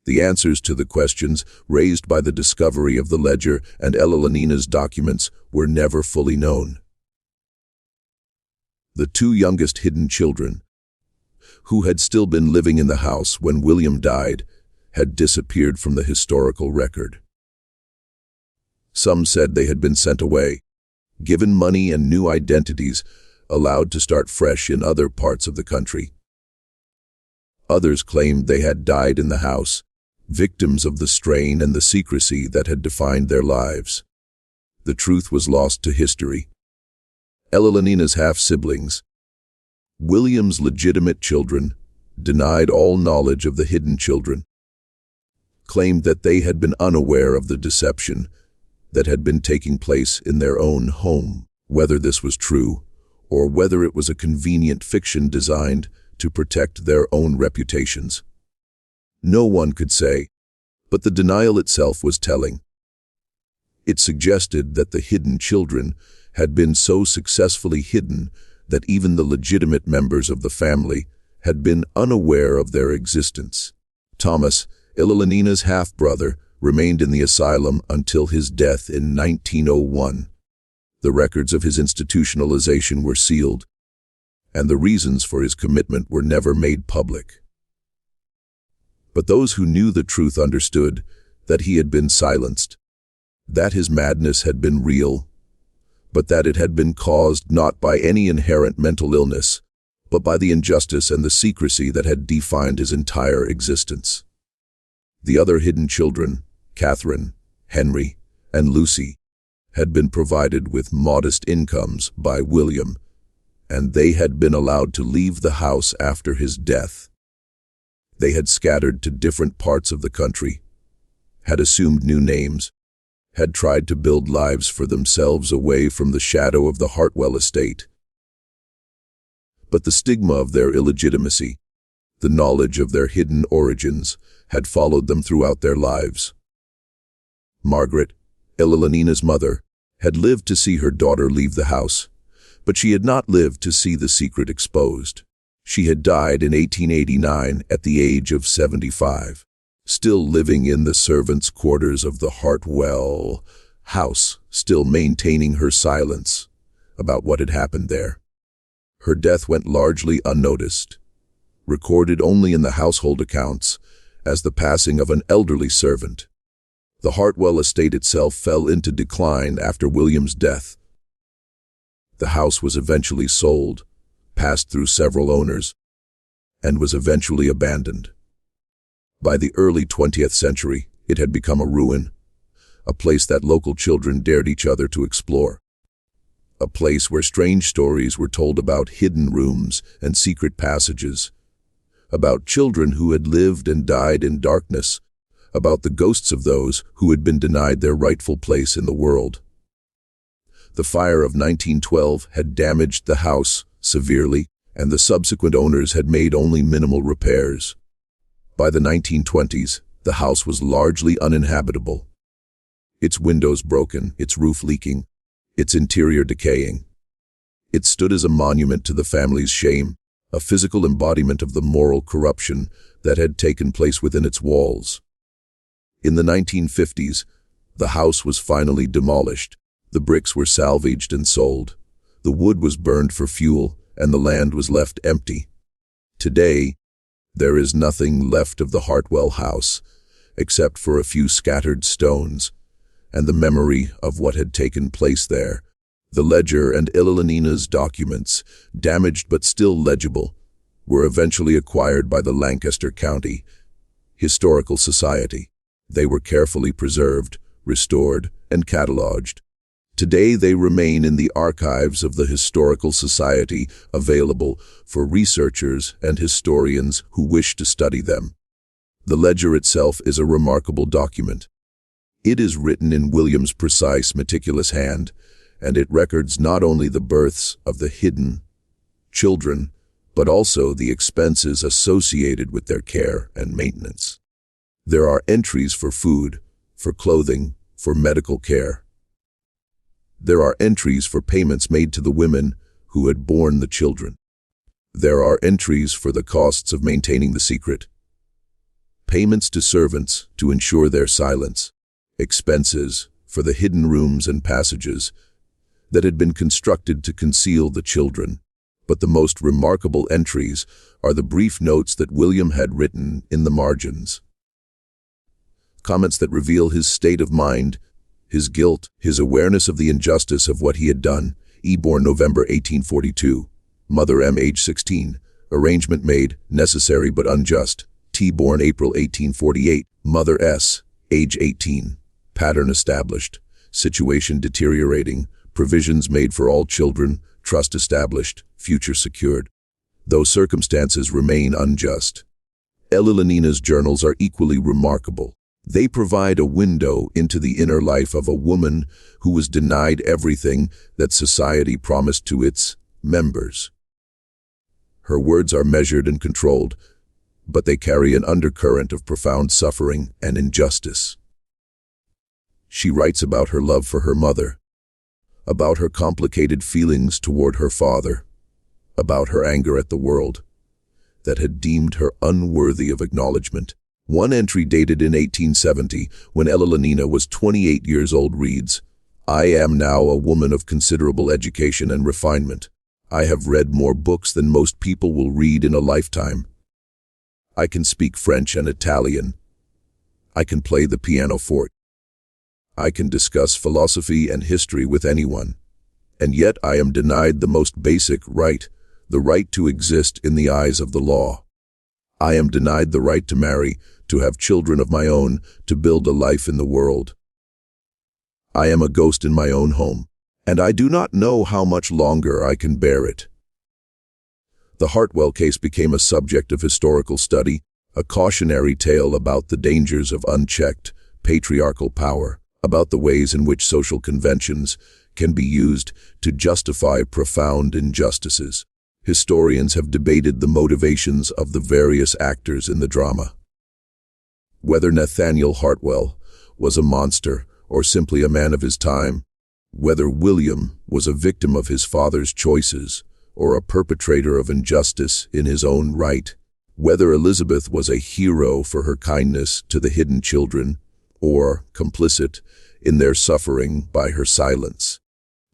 The answers to the questions raised by the discovery of the ledger and Ella Lenina's documents were never fully known. The two youngest hidden children, who had still been living in the house when William died, had disappeared from the historical record. Some said they had been sent away, given money and new identities, allowed to start fresh in other parts of the country. Others claimed they had died in the house, victims of the strain and the secrecy that had defined their lives. The truth was lost to history. Ella Lenina's half-siblings, William's legitimate children, denied all knowledge of the hidden children, claimed that they had been unaware of the deception that had been taking place in their own home. Whether this was true, or whether it was a convenient fiction designed to protect their own reputations, no one could say, but the denial itself was telling. It suggested that the hidden children had been so successfully hidden that even the legitimate members of the family had been unaware of their existence. Thomas, Ililanina's half-brother, remained in the asylum until his death in 1901. The records of his institutionalization were sealed, and the reasons for his commitment were never made public. But those who knew the truth understood that he had been silenced, that his madness had been real, but that it had been caused not by any inherent mental illness, but by the injustice and the secrecy that had defined his entire existence. The other hidden children, Catherine, Henry, and Lucy, had been provided with modest incomes by William, and they had been allowed to leave the house after his death. They had scattered to different parts of the country, had assumed new names, had tried to build lives for themselves away from the shadow of the Hartwell estate. But the stigma of their illegitimacy, the knowledge of their hidden origins, had followed them throughout their lives. Margaret, Ililanina's mother, had lived to see her daughter leave the house, but she had not lived to see the secret exposed. She had died in 1889 at the age of 75, still living in the servants' quarters of the Hartwell house, still maintaining her silence about what had happened there. Her death went largely unnoticed, recorded only in the household accounts as the passing of an elderly servant. The Hartwell estate itself fell into decline after William's death. The house was eventually sold, passed through several owners, and was eventually abandoned. By the early 20th century, it had become a ruin, a place that local children dared each other to explore, a place where strange stories were told about hidden rooms and secret passages, about children who had lived and died in darkness, about the ghosts of those who had been denied their rightful place in the world. The fire of 1912 had damaged the house severely, and the subsequent owners had made only minimal repairs. By the 1920s, the house was largely uninhabitable. Its windows broken, its roof leaking, its interior decaying. It stood as a monument to the family's shame, a physical embodiment of the moral corruption that had taken place within its walls. In the 1950s, the house was finally demolished. The bricks were salvaged and sold. The wood was burned for fuel, and the land was left empty. Today, there is nothing left of the Hartwell house, except for a few scattered stones, and the memory of what had taken place there. The ledger and Ililanina's documents, damaged but still legible, were eventually acquired by the Lancaster County Historical Society. They were carefully preserved, restored, and cataloged. Today they remain in the archives of the Historical Society, available for researchers and historians who wish to study them. The ledger itself is a remarkable document. It is written in William's precise, meticulous hand, and it records not only the births of the hidden children, but also the expenses associated with their care and maintenance. There are entries for food, for clothing, for medical care. There are entries for payments made to the women who had borne the children. There are entries for the costs of maintaining the secret, payments to servants to ensure their silence, expenses for the hidden rooms and passages that had been constructed to conceal the children. But the most remarkable entries are the brief notes that William had written in the margins. Comments that reveal his state of mind, his guilt, his awareness of the injustice of what he had done. E. born November 1842. Mother M. age 16. Arrangement made, necessary but unjust. T. born April 1848. Mother S. age 18. Pattern established. Situation deteriorating. Provisions made for all children. Trust established. Future secured. Though circumstances remain unjust. Ililanina's journals are equally remarkable. They provide a window into the inner life of a woman who was denied everything that society promised to its members. Her words are measured and controlled, but they carry an undercurrent of profound suffering and injustice. She writes about her love for her mother, about her complicated feelings toward her father, about her anger at the world. that had deemed her unworthy of acknowledgement. One entry dated in 1870, when Ella was 28 years old, reads, "I am now a woman of considerable education and refinement. I have read more books than most people will read in a lifetime. I can speak French and Italian. I can play the pianoforte. I can discuss philosophy and history with anyone. And yet I am denied the most basic right, the right to exist in the eyes of the law. I am denied the right to marry, to have children of my own, to build a life in the world. I am a ghost in my own home, and I do not know how much longer I can bear it." The Hartwell case became a subject of historical study, a cautionary tale about the dangers of unchecked, patriarchal power, about the ways in which social conventions can be used to justify profound injustices. Historians have debated the motivations of the various actors in the drama. Whether Nathaniel Hartwell was a monster or simply a man of his time, whether William was a victim of his father's choices or a perpetrator of injustice in his own right, whether Elizabeth was a hero for her kindness to the hidden children or complicit in their suffering by her silence.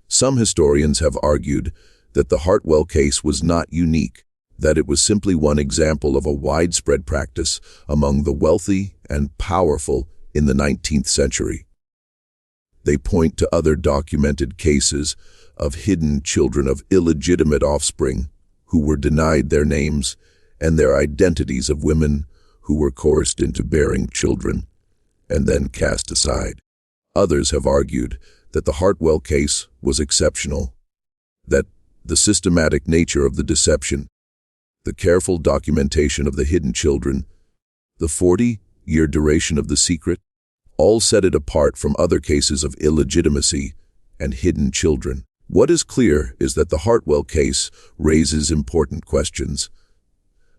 Some historians have argued that the Hartwell case was not unique, that it was simply one example of a widespread practice among the wealthy and powerful in the 19th century. They point to other documented cases of hidden children of illegitimate offspring who were denied their names and their identities, of women who were coerced into bearing children and then cast aside. Others have argued that the Hartwell case was exceptional, that the systematic nature of the deception, the careful documentation of the hidden children, the 40-year duration of the secret, all set it apart from other cases of illegitimacy and hidden children. What is clear is that the Hartwell case raises important questions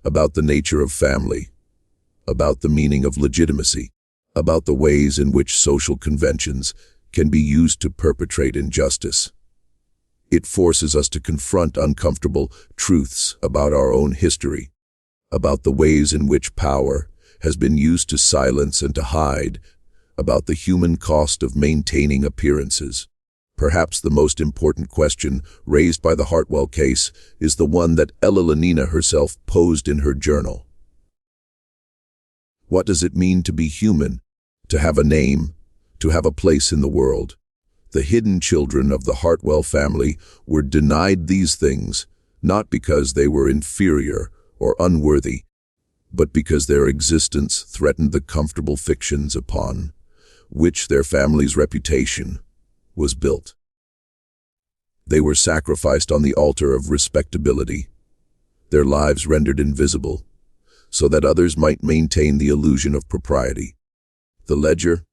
about the nature of family, about the meaning of legitimacy, about the ways in which social conventions can be used to perpetrate injustice. It forces us to confront uncomfortable truths about our own history, about the ways in which power has been used to silence and to hide, about the human cost of maintaining appearances. Perhaps the most important question raised by the Hartwell case is the one that Ella herself posed in her journal. What does it mean to be human, to have a name, to have a place in the world? The hidden children of the Hartwell family were denied these things, not because they were inferior or unworthy, but because their existence threatened the comfortable fictions upon which their family's reputation was built. They were sacrificed on the altar of respectability, their lives rendered invisible, so that others might maintain the illusion of propriety. The ledger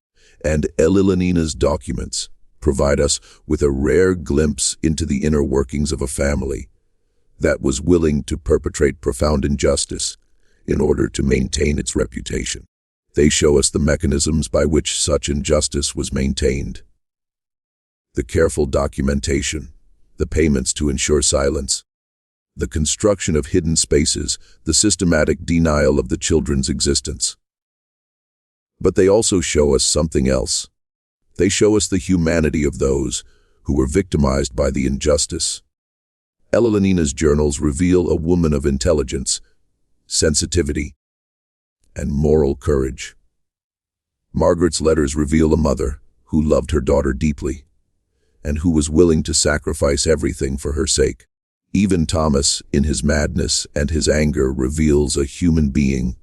and Ella documents provide us with a rare glimpse into the inner workings of a family that was willing to perpetrate profound injustice in order to maintain its reputation. They show us the mechanisms by which such injustice was maintained. The careful documentation, the payments to ensure silence, the construction of hidden spaces, the systematic denial of the children's existence. But they also show us something else. They show us the humanity of those who were victimized by the injustice. Ella journals reveal a woman of intelligence, sensitivity, and moral courage. Margaret's letters reveal a mother who loved her daughter deeply and who was willing to sacrifice everything for her sake. Even Thomas, in his madness and his anger, reveals a human being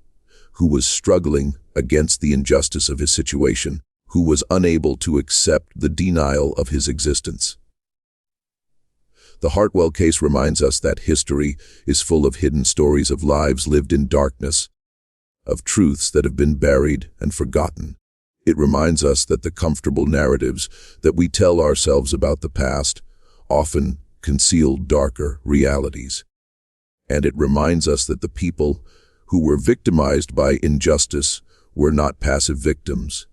who was struggling against the injustice of his situation, who was unable to accept the denial of his existence. The Hartwell case reminds us that history is full of hidden stories of lives lived in darkness, of truths that have been buried and forgotten. It reminds us that the comfortable narratives that we tell ourselves about the past often conceal darker realities. And it reminds us that the people who were victimized by injustice were not passive victims,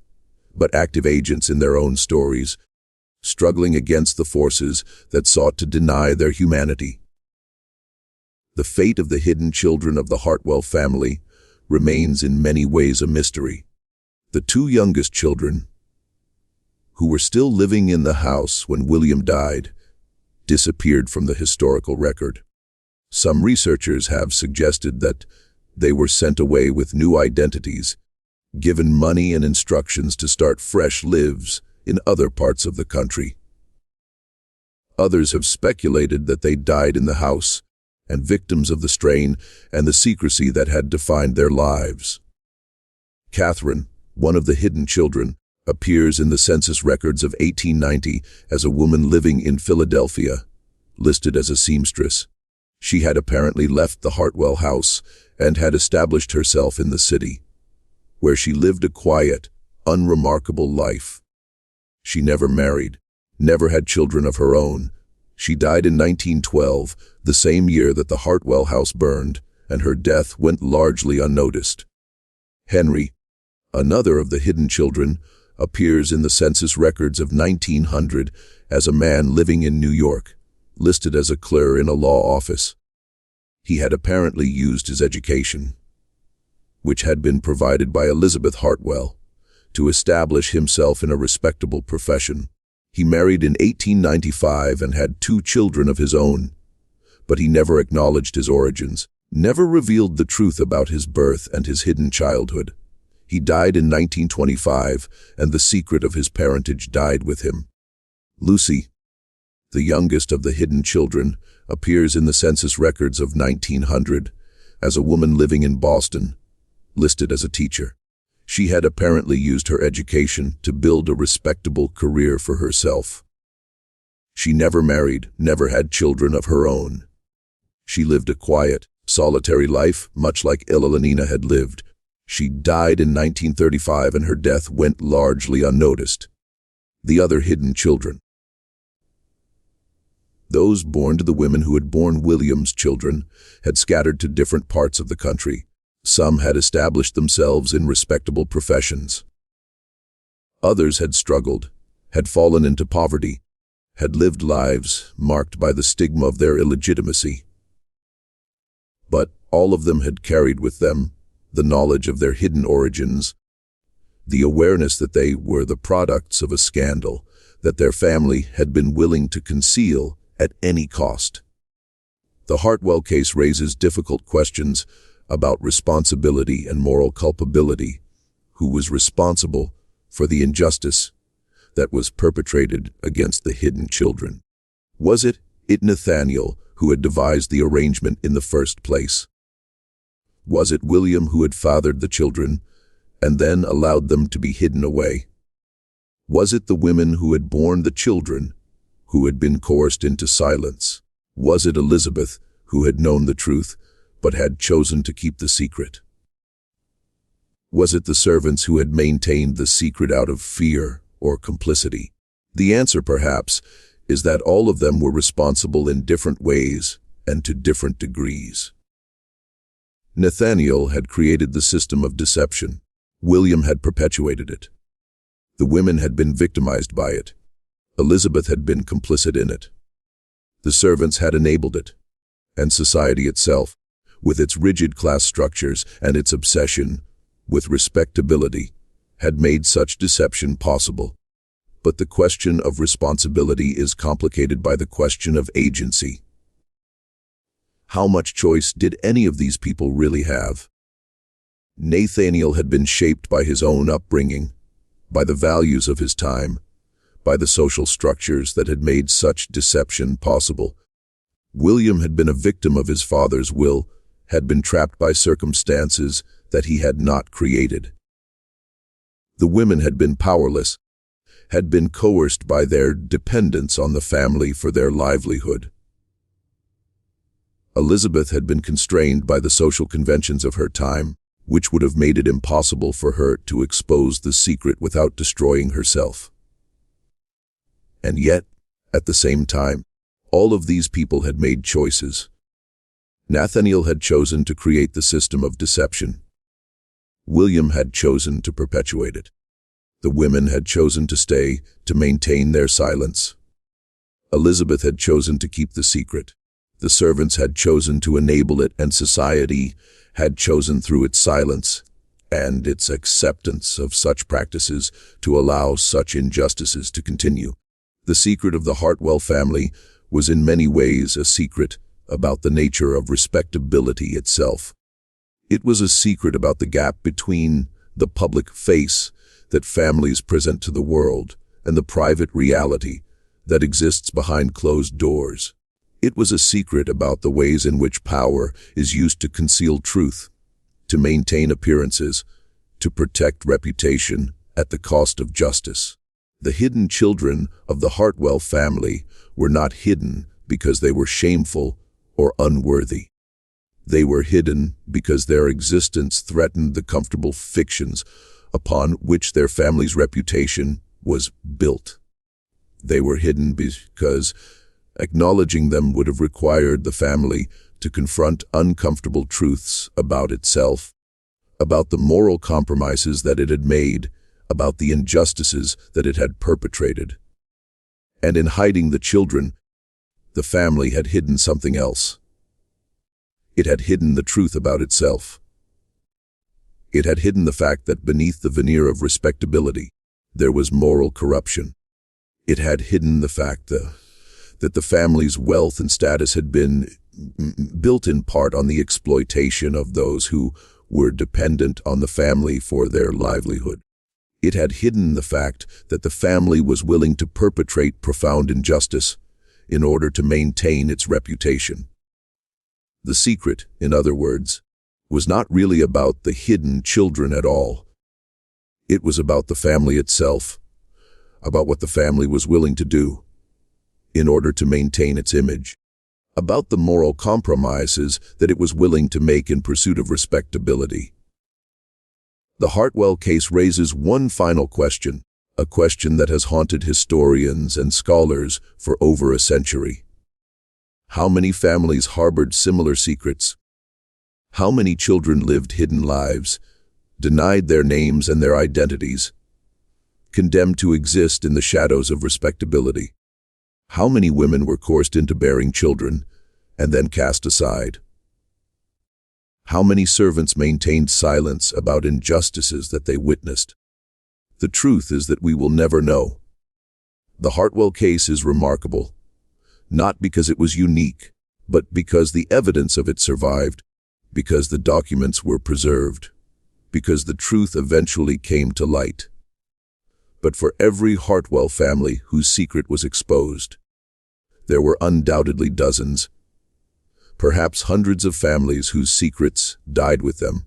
but active agents in their own stories, struggling against the forces that sought to deny their humanity. The fate of the hidden children of the Hartwell family remains in many ways a mystery. The two youngest children, who were still living in the house when William died, disappeared from the historical record. Some researchers have suggested that they were sent away with new identities, given money and instructions to start fresh lives in other parts of the country. Others have speculated that they died in the house, and victims of the strain and the secrecy that had defined their lives. Catherine, one of the hidden children, appears in the census records of 1890 as a woman living in Philadelphia, listed as a seamstress. She had apparently left the Hartwell house and had established herself in the city, where she lived a quiet, unremarkable life. She never married, never had children of her own. She died in 1912, the same year that the Hartwell house burned, and her death went largely unnoticed. Henry, another of the hidden children, appears in the census records of 1900 as a man living in New York, listed as a clerk in a law office. He had apparently used his education, which had been provided by Elizabeth Hartwell, to establish himself in a respectable profession. He married in 1895 and had 2 children of his own, but he never acknowledged his origins, never revealed the truth about his birth and his hidden childhood. He died in 1925, and the secret of his parentage died with him. Lucy, the youngest of the hidden children, appears in the census records of 1900 as a woman living in Boston, listed as a teacher. She had apparently used her education to build a respectable career for herself. She never married, never had children of her own. She lived a quiet, solitary life, much like Elenina had lived. She died in 1935, and her death went largely unnoticed. The other hidden children. Those born to the women who had borne William's children had scattered to different parts of the country. Some had established themselves in respectable professions. Others had struggled, had fallen into poverty, had lived lives marked by the stigma of their illegitimacy. But all of them had carried with them the knowledge of their hidden origins, the awareness that they were the products of a scandal that their family had been willing to conceal at any cost. The Hartwell case raises difficult questions about responsibility and moral culpability. Who was responsible for the injustice that was perpetrated against the hidden children? Was it Nathaniel who had devised the arrangement in the first place? Was it William who had fathered the children and then allowed them to be hidden away? Was it the women who had borne the children who had been coerced into silence? Was it Elizabeth who had known the truth but had chosen to keep the secret? Was it the servants who had maintained the secret out of fear or complicity? The answer, perhaps, is that all of them were responsible in different ways and to different degrees. Nathaniel had created the system of deception. William had perpetuated it. The women had been victimized by it. Elizabeth had been complicit in it. The servants had enabled it. And society itself, with its rigid class structures and its obsession with respectability, had made such deception possible. But the question of responsibility is complicated by the question of agency. How much choice did any of these people really have? Nathaniel had been shaped by his own upbringing, by the values of his time, by the social structures that had made such deception possible. William had been a victim of his father's will, had been trapped by circumstances that he had not created. The women had been powerless, had been coerced by their dependence on the family for their livelihood. Elizabeth had been constrained by the social conventions of her time, which would have made it impossible for her to expose the secret without destroying herself. And yet, at the same time, all of these people had made choices. Nathaniel had chosen to create the system of deception. William had chosen to perpetuate it. The women had chosen to stay, to maintain their silence. Elizabeth had chosen to keep the secret. The servants had chosen to enable it, and society had chosen through its silence and its acceptance of such practices to allow such injustices to continue. The secret of the Hartwell family was in many ways a secret about the nature of respectability itself. It was a secret about the gap between the public face that families present to the world and the private reality that exists behind closed doors. It was a secret about the ways in which power is used to conceal truth, to maintain appearances, to protect reputation at the cost of justice. The hidden children of the Hartwell family were not hidden because they were shameful or unworthy. They were hidden because their existence threatened the comfortable fictions upon which their family's reputation was built. They were hidden because acknowledging them would have required the family to confront uncomfortable truths about itself, about the moral compromises that it had made, about the injustices that it had perpetrated. And in hiding the children, the family had hidden something else. It had hidden the truth about itself. It had hidden the fact that beneath the veneer of respectability, there was moral corruption. It had hidden the fact that the family's wealth and status had been built in part on the exploitation of those who were dependent on the family for their livelihood. It had hidden the fact that the family was willing to perpetrate profound injustice in order to maintain its reputation. The secret, in other words, was not really about the hidden children at all. It was about the family itself, about what the family was willing to do in order to maintain its image, about the moral compromises that it was willing to make in pursuit of respectability. The Hartwell case raises one final question, a question that has haunted historians and scholars for over a century. How many families harbored similar secrets? How many children lived hidden lives, denied their names and their identities, condemned to exist in the shadows of respectability? How many women were coerced into bearing children and then cast aside? How many servants maintained silence about injustices that they witnessed? The truth is that we will never know. The Hartwell case is remarkable, not because it was unique, but because the evidence of it survived, because the documents were preserved, because the truth eventually came to light. But for every Hartwell family whose secret was exposed, there were undoubtedly dozens, perhaps hundreds of families whose secrets died with them,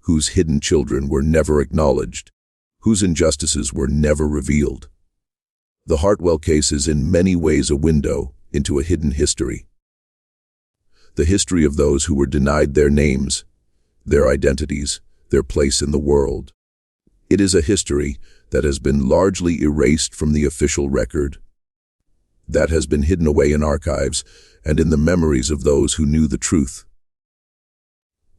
whose hidden children were never acknowledged, whose injustices were never revealed. The Hartwell case is in many ways a window into a hidden history. The history of those who were denied their names, their identities, their place in the world. It is a history that has been largely erased from the official record, that has been hidden away in archives and in the memories of those who knew the truth.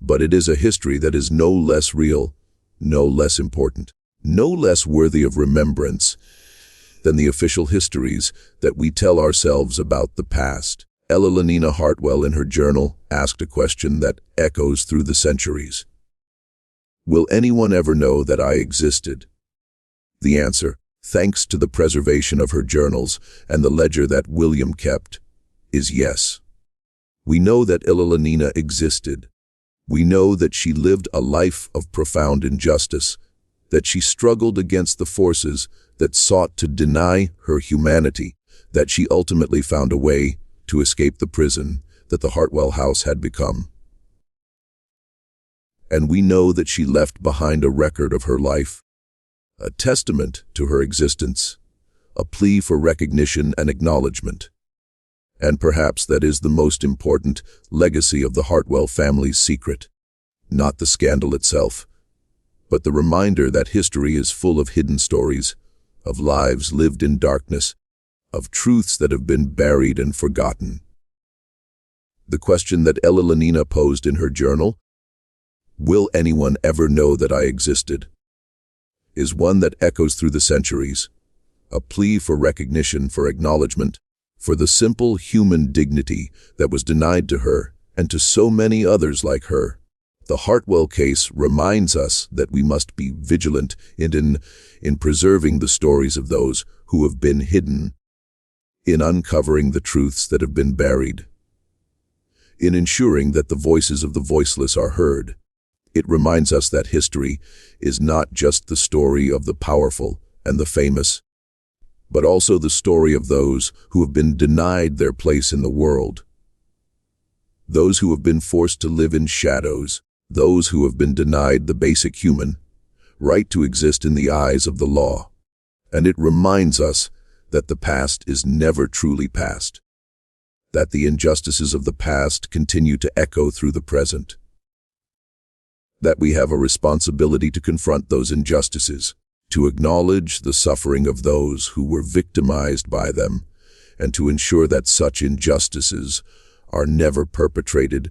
But it is a history that is no less real, no less important, no less worthy of remembrance than the official histories that we tell ourselves about the past. Ella Lenina Hartwell in her journal asked a question that echoes through the centuries. Will anyone ever know that I existed? The answer, thanks to the preservation of her journals and the ledger that William kept, is yes. We know that Ella Lenina existed. We know that she lived a life of profound injustice, that she struggled against the forces that sought to deny her humanity, that she ultimately found a way to escape the prison that the Hartwell house had become. And we know that she left behind a record of her life, a testament to her existence, a plea for recognition and acknowledgement. And perhaps that is the most important legacy of the Hartwell family's secret, not the scandal itself, but the reminder that history is full of hidden stories, of lives lived in darkness, of truths that have been buried and forgotten. The question that Ella Lenina posed in her journal, will anyone ever know that I existed, is one that echoes through the centuries, a plea for recognition, for acknowledgement, for the simple human dignity that was denied to her and to so many others like her. The Hartwell case reminds us that we must be vigilant in preserving the stories of those who have been hidden, in uncovering the truths that have been buried, in ensuring that the voices of the voiceless are heard. It reminds us that history is not just the story of the powerful and the famous, but also the story of those who have been denied their place in the world, those who have been forced to live in shadows, those who have been denied the basic human right to exist in the eyes of the law. And it reminds us that the past is never truly past, that the injustices of the past continue to echo through the present, that we have a responsibility to confront those injustices, to acknowledge the suffering of those who were victimized by them, and to ensure that such injustices are never perpetrated